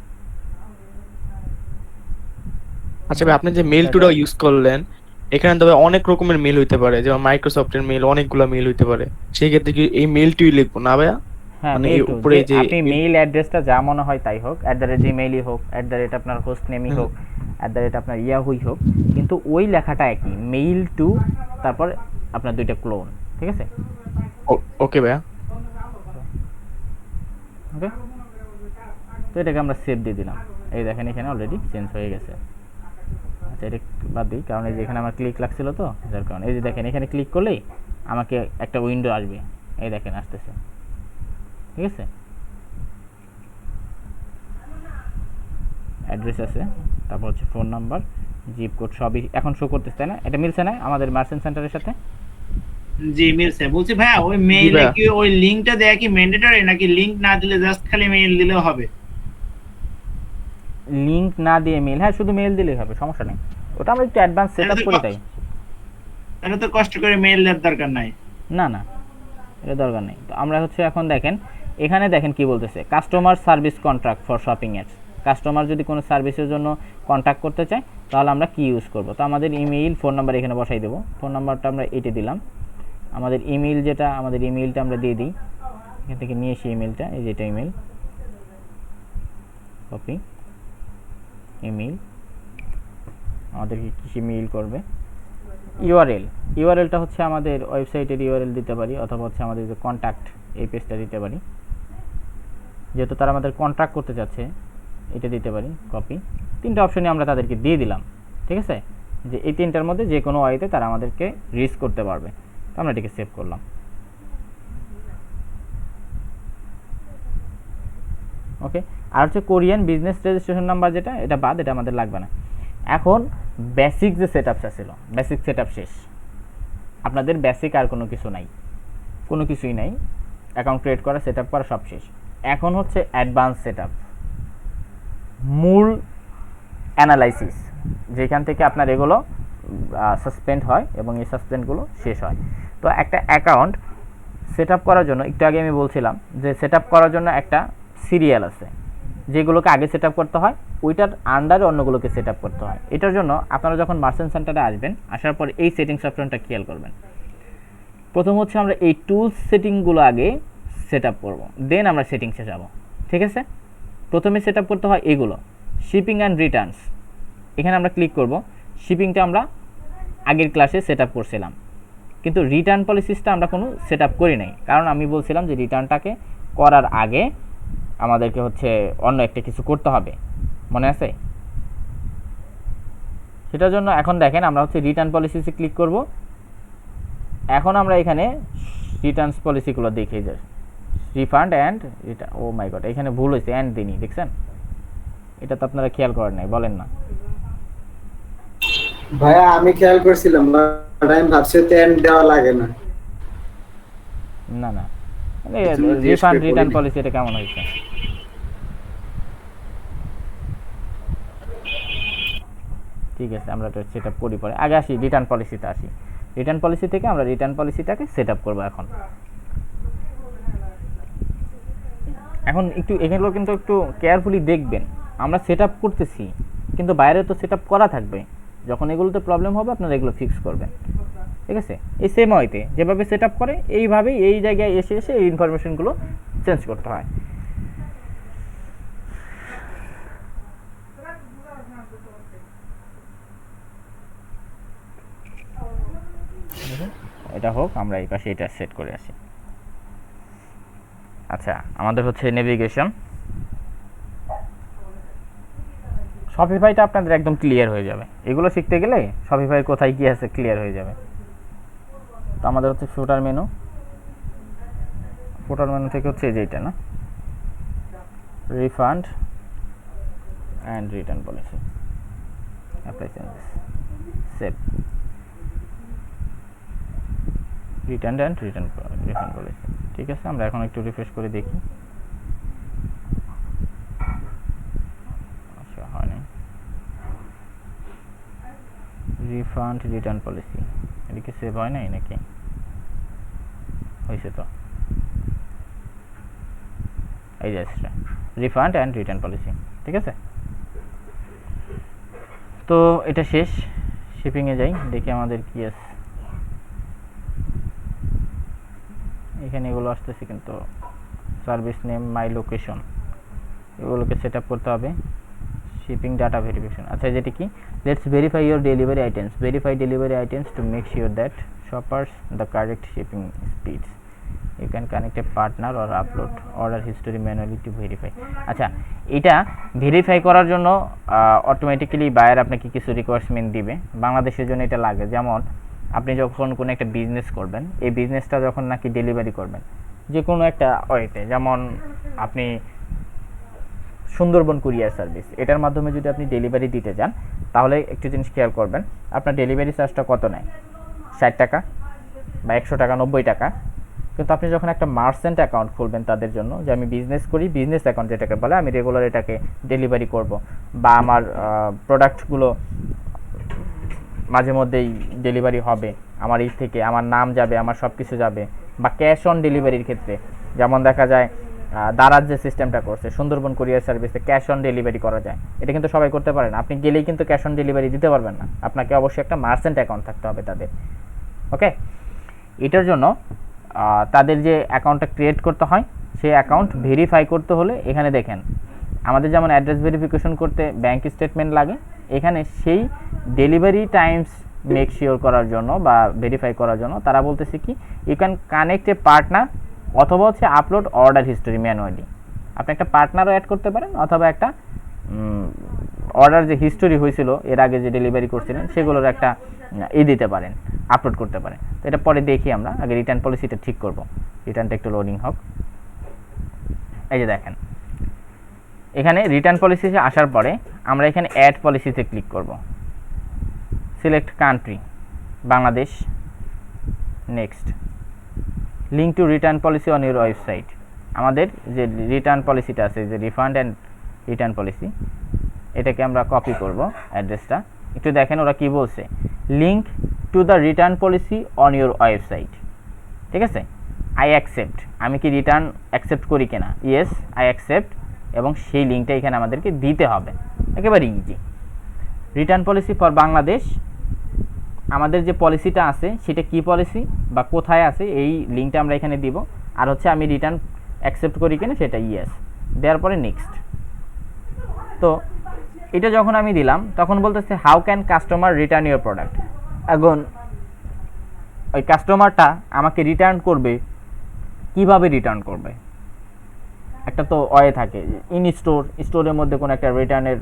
আচ্ছা ভাই, আপনি যে মেইল টুটা ইউজ করলেন, এখানে তবে অনেক রকমের মেইল হইতে পারে, যেমন মাইক্রোসফটের মেইল, অনেকগুলো মেইল হইতে পারে, সেই ক্ষেত্রে কি এই মেইল টুই লিখবো না ভাইয়া? হ্যাঁ মানে মেইল এই টু, উপরে যে আপনি মেইল অ্যাড্রেসটা যা মনে হয় তাই হোক, @gmail-ই হোক, আপনার হোস্ট নেমই হোক, আপনার ইয়াহুই হোক, কিন্তু ওই লেখাটা একই, মেইল টু, তারপর আপনার দুইটা ক্লোন, ঠিক আছে? ওকে ভাইয়া। ওকে, তো এটাকে আমরা সেভ দিয়ে দিলাম। এই দেখেন এখানে অলরেডি চেঞ্জ হয়ে গেছে। আচ্ছা এটা বাদ দিই, কারণ এই যে এখানে আমার ক্লিক লাগছিল তো, যার কারণে এই যে দেখেন এখানে ক্লিক করলেই আমাকে একটা উইন্ডো আসবে, এই দেখেন আসতেছে, ঠিক আছে? অ্যাড্রেস আছে, তারপর হচ্ছে ফোন নাম্বার, জিপ কোড সবই এখন শো করতেছে, তাই না? এটা মিলছে না আমাদের মার্চেন্ট সেন্টারের সাথে? জি মিলছে। বলছি ভাইয়া ওই মেইলে ভাইয়া। কি ওই লিংকটা দেয়া কি ম্যান্ডেটরি, নাকি লিংক না দিলে জাস্ট খালি মেইল দিলেও হবে? লিংক না দিয়ে মেল, হ্যাঁ শুধু মেল দিলেই হবে, সমস্যা নেই। ওটা আমরা একটু অ্যাডভান্স সেট আপ করি তাই। তাহলে তো কষ্ট করে মেইল দেওয়ার দরকার নাই। না না, এটা দরকার নেই। তো আমরা হচ্ছে এখন দেখেন এখানে দেখেন কি বলতেছে, customer service contract for shopping ads. Customer যদি কোনো সার্ভিসের জন্য কন্ট্যাক্ট করতে চায় তাহলে আমরা কি ইউজ করব? তো আমাদের ইমেইল, ফোন নাম্বার এখানে বসাই দেবো। ফোন নাম্বারটা আমরা এটে দিলাম। আমাদের ইমেইল যেটা, আমাদের ইমেইলটা আমরা দিয়ে দিই, এখান থেকে নিয়ে এসে ইমেইলটা, এই যেটা ইমেইল, কপি ইমেইল, আমাদেরকে কী মেইল করবে, ইউআরএলটা হচ্ছে আমাদের ওয়েবসাইটের ইউআরএল দিতে পারি, অথবা হচ্ছে আমাদের যে কন্ট্যাক্ট এই পেজটা দিতে পারি, যেহেতু তারা আমাদের কন্ট্যাক্ট করতে চাচ্ছে এটা দিতে পারি, কপি। তিনটা অপশনই আমরা তাদেরকে দিয়ে দিলাম, ঠিক আছে? যে এই তিনটার মধ্যে যে কোনো ওয়েতে তারা আমাদেরকে রিচ করতে পারবে। তো আমরা এটাকে সেভ করলাম। ওকে, আর হচ্ছে কোরিয়ান বিজনেস রেজিস্ট্রেশন নাম্বার যেটা, এটা বাদ, এটা আমাদের লাগবে না। এখন বেসিক যে সেটআপটা ছিল, বেসিক সেটআপ শেষ। আপনাদের বেসিক আর কোনো কিছু নাই, কোনো কিছুই নাই। অ্যাকাউন্ট ক্রিয়েট করা, সেটআপ করা সব শেষ। এখন হচ্ছে অ্যাডভান্স সেটআপ, মূল অ্যানালাইসিস, যেখান থেকে আপনার এগুলো সাসপেন্ড হয় এবং এই সাসপেন্ডগুলো শেষ হয়। তো একটা অ্যাকাউন্ট সেটআপ করার জন্য, একটু আগে আমি বলছিলাম যে সেটআপ করার জন্য একটা সিরিয়াল আছে, যেগুলোকে আগে সেটআপ করতে হয়, ওইটার আন্ডারে অন্যগুলোকে সেটআপ করতে হয়। এটার জন্য আপনারা যখন মার্চেন্ট সেন্টারে আসবেন, আসার পর এই সেটিংস অপশনটা খেয়াল করবেন। প্রথম হচ্ছে আমরা এই টুলস সেটিংগুলো আগে সেটআপ করব, দেন আমরা সেটিংসে যাব, ঠিক আছে? প্রথমে সেটআপ করতে হয় এগুলো, শিপিং অ্যান্ড রিটার্নস। এখানে আমরা ক্লিক করব। শিপিংটা আমরা আগের ক্লাসে সেটআপ করছিলাম, কিন্তু রিটার্ন পলিসিসটা আমরা কোনো সেটআপ করি নাই, কারণ আমি বলছিলাম যে রিটার্নটাকে করার আগে আমাদেরকে হচ্ছে অন্য একটা কিছু করতে হবে, মনে আছে? সেটার জন্য এখন দেখেন আমরা হচ্ছে রিটার্ন পলিসিসে ক্লিক করব। এখন আমরা এখানে রিটার্নস পলিসিগুলো দেখে যাই, refund and return. Oh my god, এখানে ভুল হয়েছে, অ্যান্ড দিনই, দেখছেন? এটা তো আপনারা খেয়াল করেন নাই, বলেন না? ভাইয়া আমি খেয়াল করছিলাম, বাট আমি ভাবছি তো এন্ড দেওয়া লাগে না। না না, এজন্য জিজ্ঞেস রিফান্ড করে রিটার্ন বলিনি। পলিসি এটা কেমন হয়েছে? ঠিক আছে, আমরা এটা সেট আপ করি পরে। আগে আসি রিটার্ন পলিসিতে আসি। রিটার্ন পলিসি থেকে আমরা রিটার্ন পলিসিটাকে সেট আপ করবো এখন। এখন একটু এগুলো কিন্তু একটু কেয়ারফুলি দেখবেন। আমরা সেট আপ করতেছি, কিন্তু বাইরে তো সেট আপ করা থাকবে। যখন এগুলোতে প্রবলেম হবে আপনারা এগুলো ফিক্স করবেন, ঠিক আছে? এই সেম ওয়েতে যেভাবে সেট আপ করে এইভাবেই এই জায়গায় এসে এসে এই ইনফরমেশনগুলো চেঞ্জ করতে হয়। এটা হোক, আমরা এই পাশে এটা সেট করে আসি। আচ্ছা, আমাদের হচ্ছে নেভিগেশন, শপিফাইটা আপনাদের একদম ক্লিয়ার হয়ে যাবে। এগুলো শিখতে গেলে শপিফাই কোথায় কি আছে ক্লিয়ার হয়ে যাবে। তো আমাদের হচ্ছে ফুটার মেনু, ফুটার মেনু থেকে হচ্ছে যেটা না, refund and return policy, apply changes, save, return and return policy. ঠিক আছে, আমরা এখন একটু রিফ্রেশ করে দেখি। আচ্ছা, হয়নি। রিফান্ড রিটার্ন পলিসি, এদিকে সেভ হয় নাই নাকি? হয়েছে তো, এই যে রিফান্ড অ্যান্ড রিটার্ন পলিসি, ঠিক আছে? তো এটা শেষ। শিপিংয়ে যাই, দেখি আমাদের কি আছে। এখানে এগুলো আসতেছে কিন্তু সার্ভিস নেম, মাই লোকেশন, এগুলোকে সেট আপ করতে হবে। শিপিং ডাটা ভেরিফিকেশন, আচ্ছা যেটি কি, let's verify your delivery items, verify delivery items to make sure that shoppers the correct shipping speeds, you can connect a partner or upload order history manually to verify. আচ্ছা এটা verify করার জন্য automatically buyer আপনাকে কিছু requirement দিবে, বাংলাদেশের জন্য এটা লাগে। যেমন আপনি যখন কোনো একটা বিজনেস করবেন, এই বিজনেসটা যখন নাকি ডেলিভারি করবেন যে কোনো একটা ওয়েতে, যেমন আপনি সুন্দরবন কুরিয়ার সার্ভিস, এটার মাধ্যমে যদি আপনি ডেলিভারি দিতে যান, তাহলে একটু জিনিস খেয়াল করবেন, আপনার ডেলিভারি চার্জটা কত নেয়, 60 টাকা বা 100 টাকা, 90 টাকা। কিন্তু আপনি যখন একটা মার্চেন্ট অ্যাকাউন্ট খুলবেন তাদের জন্য, যে আমি বিজনেস করি, বিজনেস অ্যাকাউন্ট যেটাকে বলে, আমি রেগুলার এটাকে ডেলিভারি করব, বা আমার প্রোডাক্টগুলো মাঝে মধ্যেই ডেলিভারি হবে আমার এই থেকে, আমার নাম যাবে, আমার সব কিছু যাবে, বা ক্যাশ অন ডেলিভারির ক্ষেত্রে যেমন দেখা যায় দারাজ যে সিস্টেমটা করছে সুন্দরবন কুরিয়ার সার্ভিসে, ক্যাশ অন ডেলিভারি করা যায়। এটা কিন্তু সবাই করতে পারে না, আপনি গেলেই কিন্তু ক্যাশ অন ডেলিভারি দিতে পারবেন না, আপনাকে অবশ্যই একটা মার্চেন্ট অ্যাকাউন্ট থাকতে হবে তাদের। ওকে, এটার জন্য তাদের যে অ্যাকাউন্টটা ক্রিয়েট করতে হয়, সেই অ্যাকাউন্ট ভেরিফাই করতে হলে এখানে দেখেন আমাদের যেমন অ্যাড্রেস ভেরিফিকেশন করতে ব্যাংক স্টেটমেন্ট লাগে, এখানে সেই ডেলিভারি টাইমস মেক শিওর করার জন্য বা ভেরিফাই করার জন্য তারা বলতেছে কি, you can connect a partner, অথবা হচ্ছে আপলোড অর্ডার হিস্টোরি ম্যানুয়ালি। আপনি একটা পার্টনারও অ্যাড করতে পারেন, অথবা একটা অর্ডার যে হিস্টোরি হয়েছিল এর আগে যে ডেলিভারি করছিলেন সেগুলোর একটা দিতে পারেন, আপলোড করতে পারেন। তো এটা পরে দেখি আমরা, আগে রিটার্ন পলিসিটা ঠিক করব। রিটার্নটা একটু লোডিং হোক। এই যে দেখেন এখানে রিটার্ন পলিসিতে আসার পরে আমরা এখানে অ্যাড পলিসিতে ক্লিক করব, select country Bangladesh, next, link to return policy on your website. আমাদের যে রিটার্ন পলিসিটা আছে, যে রিফান্ড অ্যান্ড রিটার্ন পলিসি, এটাকে আমরা কপি করব অ্যাড্রেসটা। একটু দেখেন ওরা কি বলছে, link to the return policy on your website. ঠিক আছে, আই অ্যাকসেপ্ট, আমি কি রিটার্ন অ্যাকসেপ্ট করি কিনা, ইয়েস আই অ্যাকসেপ্ট, এবং সেই লিঙ্কটা এখানে আমাদেরকে দিতে হবে, একেবারে easy. Return policy for Bangladesh, আমাদের যে পলিসিটা আছে সেটা কি পলিসি বা কোথায় আছে, এই লিঙ্কটা আমরা এখানে দিব। আর হচ্ছে আমি রিটার্ন অ্যাকসেপ্ট করি কিনা সেটা ইয়েস, দেওয়ার পরে নেক্সট। তো এটা যখন আমি দিলাম তখন বলতেছে how can customer return your product. এখন ওই কাস্টমারটা আমাকে রিটার্ন করবে, কিভাবে রিটার্ন করবে, একটা তো ওয়ে থাকে, ইন স্টোর, স্টোরের মধ্যে কোনো একটা রিটার্নের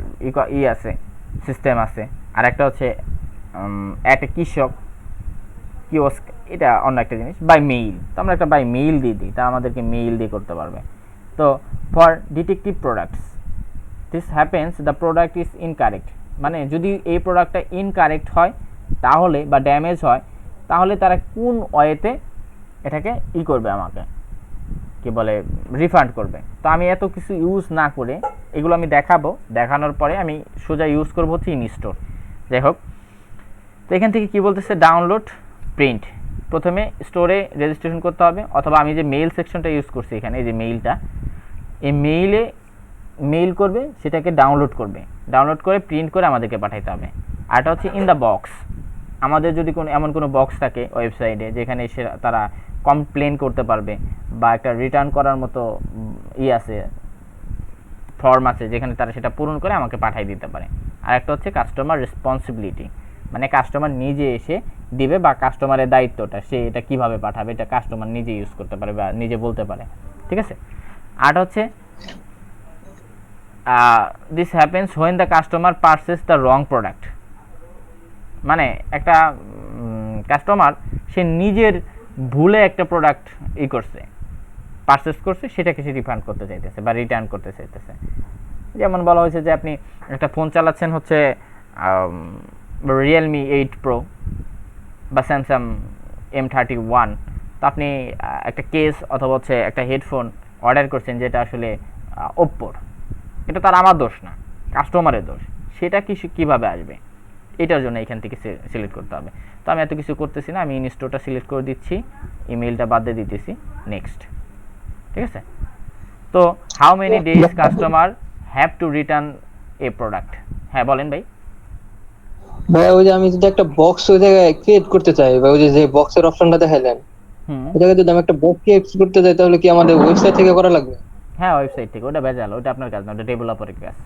আছে, সিস্টেম আছে। আর একটা হচ্ছে একটা কৃষক কিওস্ক, এটা অন্য একটা জিনিস, বাই মেইল। তো আমরা একটা বাই মেইল দিয়ে দিই, তা আমাদেরকে মেইল দিয়ে করতে পারবে। তো for detective products this happens the product is incorrect, মানে যদি এই প্রোডাক্টটা ইনকারেক্ট হয় তাহলে, বা ড্যামেজ হয়, তাহলে তারা কোন ওয়েতে এটাকে করবে, আমাকে কি বলে রিফান্ড করবে। তো আমি এত কিছু ইউজ না করে এগুলো আমি দেখাবো, দেখানোর পরে আমি সোজা ইউজ করবো হচ্ছে ইনস্টোর। যাই হোক, তো এখান থেকে কি বলতেছে, ডাউনলোড প্রিন্ট, প্রথমে স্টোরে রেজিস্ট্রেশন করতে হবে, অথবা আমি যে মেইল সেকশনটা ইউজ করছি এখানে, এই যে মেইলটা, এই মেইলে মেইল করবে, সেটাকে ডাউনলোড করবে, ডাউনলোড করে প্রিন্ট করে আমাদেরকে পাঠাইতে হবে। আরটা হচ্ছে ইন দ্য বক্স, আমাদের যদি কোনো এমন কোনো বক্স থাকে ওয়েবসাইটে যেখানে এসে তারা কমপ্লেন করতে পারবে, বা একটা রিটার্ন করার মতো আছে, ফর্ম আছে, যেখানে তারা সেটা পূরণ করে আমাকে পাঠিয়ে দিতে পারে। আর একটা হচ্ছে কাস্টমার রেসপন্সিবিলিটি, মানে কাস্টমার নিজে এসে দিবে, বা কাস্টমারের দায়িত্বটা, সে এটা কিভাবে পাঠাবে এটা কাস্টমার নিজে ইউজ করতে পারে বা নিজে বলতে পারে। ঠিক আছে, আর হচ্ছে this happens when the customer purchase the wrong product, মানে একটা কাস্টমার সে নিজের ভুলে একটা প্রোডাক্ট করছে, পারচেস করছে, সেটাকে সে রিফান্ড করতে চাইতেছে বা রিটার্ন করতে চাইতেছে। যেমন বলা হয়েছে যে আপনি একটা ফোন চালাচ্ছেন হচ্ছে রিয়েলমি 8 প্রো বা স্যামসাং M31, তো আপনি একটা কেস অথবা হচ্ছে একটা হেডফোন অর্ডার করছেন যেটা আসলে ওপ্পোর, এটা তার আমার দোষ না, কাস্টমারের দোষ, সেটা কীভাবে আসবে, এটার জন্য এখান থেকে সিলেক্ট করতে হবে। তো আমি এত কিছু করতেছি না, আমি ইনস্টোরটা সিলেক্ট করে দিচ্ছি, ইমেলটা বাদ দিয়ে দিতেছি, নেক্সট। ঠিক আছে, তো how many days customer have to return A product. হ্যাঁ বলেন ভাই। ভাই ওই যে আমি যদি একটা বক্স ওই জায়গায় ক্রিয়েট করতে চাই, বা ওই যে বক্সের অপশনটা দেখাইলেন, হুম, ওই জায়গায় যদি আমি একটা বক্সকে এক্সপোর্ট করতে যাই তাহলে কি আমাদের ওয়েবসাইট থেকে করা লাগবে? হ্যাঁ ওয়েবসাইট থেকে, ওটা ভেজাল, ওটা আপনার কাজ না, ওটা ডেভেলপারের কাজ,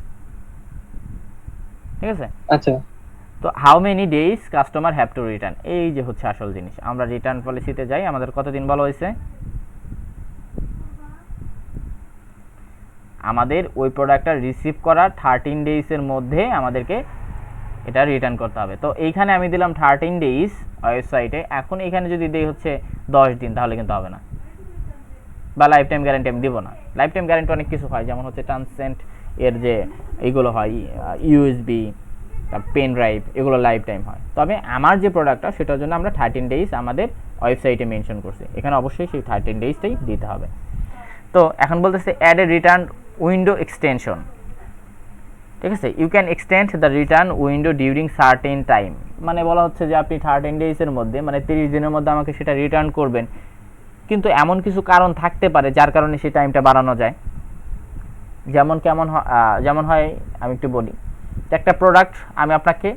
ঠিক আছে। আচ্ছা, তো how many days customer have to return, এই যে হচ্ছে আসল জিনিস। আমরা রিটার্ন পলিসিতে যাই, আমাদের কতদিন বলা হয়েছে, আমাদের ওই প্রোডাক্টটা রিসিভ করার 13 ডেজের মধ্যে আমাদেরকে এটা রিটার্ন করতে হবে। তো এইখানে আমি দিলাম 13 ডেজ ওয়েবসাইটে। এখন এখানে যদি দেই হচ্ছে 10 দিন, তাহলে কিন্তু হবে না, বা লাইফ টাইম গ্যারান্টি আমি দিব না। লাইফ টাইম গ্যারান্টি অনেক কিছু হয়, যেমন হচ্ছে ট্রান্সেন্ট এর যে এইগুলো হয়, ইউএসবি, পেন ড্রাইভ, এগুলো লাইফ টাইম হয়। তবে আমার যে প্রোডাক্টটা সেটার জন্য আমরা 13 ডেজ আমাদের ওয়েবসাইটে মেনশন করছি, এখানে অবশ্যই সেই 13 ডেজটাই দিতে হবে। তো এখন বলতেছে add a return window extension, ঠিক আছে, you can extend the return window during certain time. মানে বলা হচ্ছে যে আপনি 13 ডেজের মধ্যে, মানে 30 দিনের মধ্যে আমাকে সেটা রিটার্ন করবেন, কিন্তু এমন কিছু কারণ থাকতে পারে যার কারণে সেই টাইমটা বাড়ানো যায়। যেমন হয় আমি একটু বলি, একটা প্রোডাক্ট আমি আপনাকে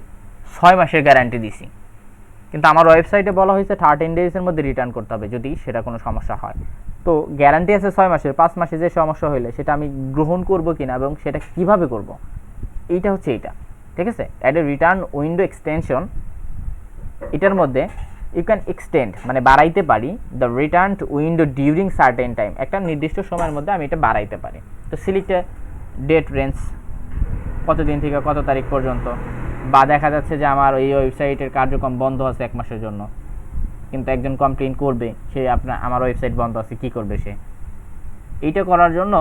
6 মাসের গ্যারান্টি দিছি, কিন্তু আমার ওয়েবসাইটে বলা হয়েছে 13 ডেজের মধ্যে রিটার্ন করতে হবে যদি সেটা কোনো সমস্যা হয়। তো গ্যারান্টি আছে 6 মাসের, 5 মাসে যে সমস্যা হইলে সেটা আমি গ্রহণ করব কিনা এবং সেটা কিভাবে করব, এইটা হচ্ছে এইটা, ঠিক আছে। Add a return window extension, এটার মধ্যে ইউ ক্যান এক্সটেন্ড মানে বাড়াইতে পারি the return window during certain time, একটা নির্দিষ্ট সময়ের মধ্যে আমি এটা বাড়াইতে পারি। তো সিলেক্ট ডেট রেঞ্জ, কতদিন থেকে কত তারিখ পর্যন্ত, বা দেখা যাচ্ছে যে আমার এই ওয়েবসাইটের কার্যক্রম বন্ধ আছে 1 মাসের জন্য, কিন্তু একজন কমপ্লেন করবে, সে আমার ওয়েবসাইট বন্ধ আছে, কি করবে সে, এইটা করার জন্য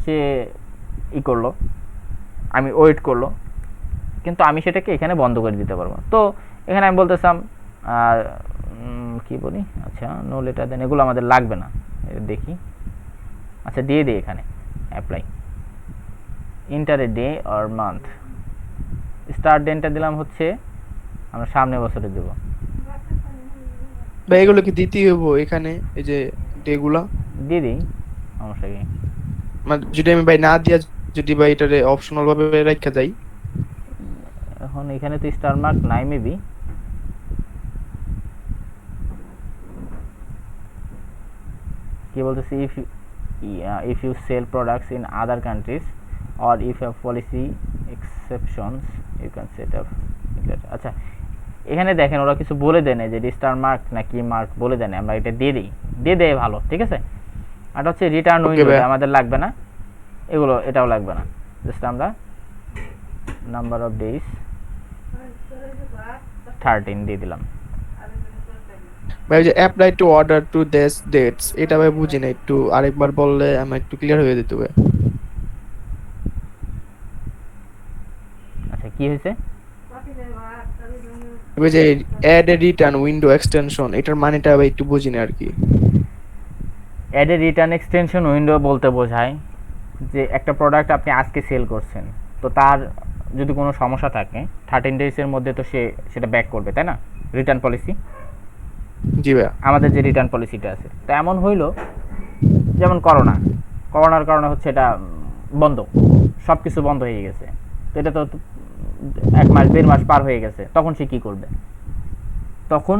সে করলো, আমি ওয়েট করলো, কিন্তু আমি সেটাকে এখানে বন্ধ করে দিতে পারবো। তো এখানে আমি বলতেছিলাম কি বলি, আচ্ছা নো লেটার দেন, এগুলো আমাদের লাগবে না, দেখি, আচ্ছা দিয়ে দিই এখানে apply, inter a day or month, start ডেটটা দিলাম হচ্ছে আমরা সামনে বছরে দেবো। ভাই এগুলো কি দিতেই হইব এখানে, এই যে ডেগুলা? দিয়ে দিই, সমস্যা কি। মানে যদি আমি ভাই না দিয়া, যদি ভাই এটারে অপশনাল ভাবে রাখা যাই, এখন এখানে তো স্টার মার্ক নাই মেবি, কি বলতেছি, if you sell products in other countries or if you have policy exceptions you can set up, আচ্ছা এখানে দেখেন ওরা কিছু বলে দেন যে স্টার মার্ক না কি মার্ক বলে দেন, আমরা এটা দিয়ে দেই ভালো, ঠিক আছে। আর হচ্ছে রিটার্ন উইন্ডো আমাদের লাগবে না, এগুলো এটাও লাগবে না, জাস্ট আমরা নাম্বার অফ ডেজ 13 দিয়ে দিলাম। ভাই যে apply to order to this dates, এটা ভাই বুঝি না, একটু আরেকবার বললে আমার একটু ক্লিয়ার হয়ে যেত ভাই। আচ্ছা কি হয়েছে, ওই যে add a return window extension, এটার মানেটা ভাই একটু বুঝি না আর কি। Add a return extension window বলতে বোঝায় যে একটা প্রোডাক্ট আপনি আজকে সেল করছেন, তো তার যদি কোনো সমস্যা থাকে 13 ডেজের মধ্যে তো সে সেটা ব্যাক করবে, তাই না, রিটার্ন পলিসি, জি ভাই। আমাদের যে রিটার্ন পলিসিটা আছে। তো এমন হইলো যেমন করোনার কারণে হচ্ছে এটা বন্ধ, সব কিছু বন্ধ হয়ে গেছে, তো এটা তো 1 মাস 1.5 মাস পার হয়ে গেছে, তখন সে কী করবে, তখন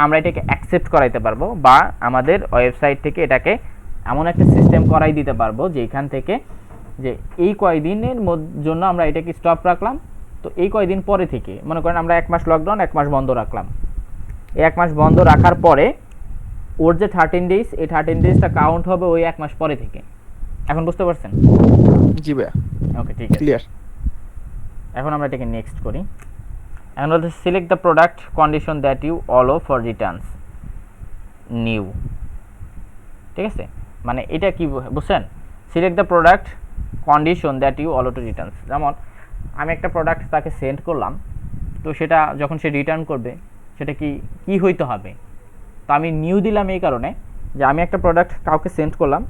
আমরা এটাকে অ্যাকসেপ্ট করাইতে পারবো, বা আমাদের ওয়েবসাইট থেকে এটাকে এমন একটা সিস্টেম করাই দিতে পারবো যেখান থেকে যে এই কয়দিনের জন্য আমরা এটাকে স্টপ রাখলাম, তো এই কয়দিন পরে থেকে মনে করেন আমরা 1 মাস লকডাউন, 1 মাস বন্ধ রাখলাম, এই 1 মাস বন্ধ রাখার পরে ওর যে 13 ডেজ, এই 13 ডেজটা কাউন্ট হবে ওই 1 মাস পরে থেকে। এখন বুঝতে পারছেন? জি ভাই, ওকে ঠিক আছে, ক্লিয়ার। এখন আমরা এটাকে নেক্সট করি। এখন বলতে select the product condition that you allow for returns new, ঠিক আছে, মানে এটা কি বুঝছেন, select the product condition that you allow to returns. যেমন আমি একটা প্রোডাক্ট তাকে সেন্ড করলাম, তো সেটা যখন সে রিটার্ন করবে সেটা কি হইতে হবে, তো আমি নিউ দিলাম এই কারণে যে আমি একটা প্রোডাক্ট কাউকে সেন্ড করলাম,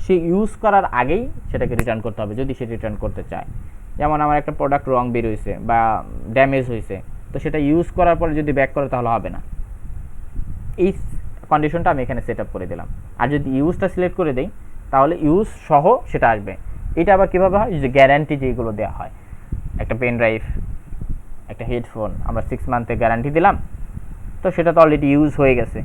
সে ইউজ করার আগেই সেটাকে রিটার্ন করতে হবে যদি সে রিটার্ন করতে চায়। যেমন আমার একটা প্রোডাক্ট রং বের হয়েছে বা ড্যামেজ হয়েছে, তো সেটা ইউজ করার পরে যদি ব্যাক করে তাহলে হবে না, এই কন্ডিশনটা আমি এখানে সেট আপ করে দিলাম। আর যদি ইউজটা সিলেক্ট করে দেই তাহলে ইউজ সহ সেটা আসবে। এটা আবার কীভাবে হয়, যে গ্যারান্টি যেগুলো দেওয়া হয়, একটা পেন ড্রাইভ, একটা হেডফোন, আমরা 6 মান্থের গ্যারান্টি দিলাম, তো সেটা তো অলরেডি ইউজ হয়ে গেছে,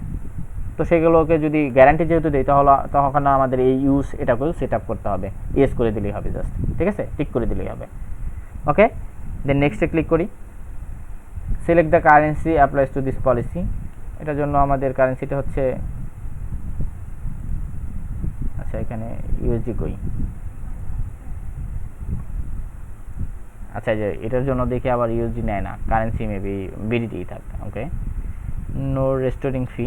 তো সেগুলোকে যদি গ্যারান্টি যেহেতু দেই তাহলে তখন আমাদের এই ইউজ এটাকেও সেট আপ করতে হবে, ইয়েস করে দিলেই হবে জাস্ট, ঠিক আছে, টিক করে দিলেই হবে। ওকে, দেন নেক্সটে ক্লিক করি। Select the currency applies to this policy, এটার জন্য আমাদের কারেন্সিটা হচ্ছে, আচ্ছা এখানে ইউএসডি কই, আচ্ছা যে এটার জন্য দেখি আবার ইউএসডি নেয় না, কারেন্সি মেবি বিডিটি থাকে। ওকে, নো রেস্টোরিং ফি,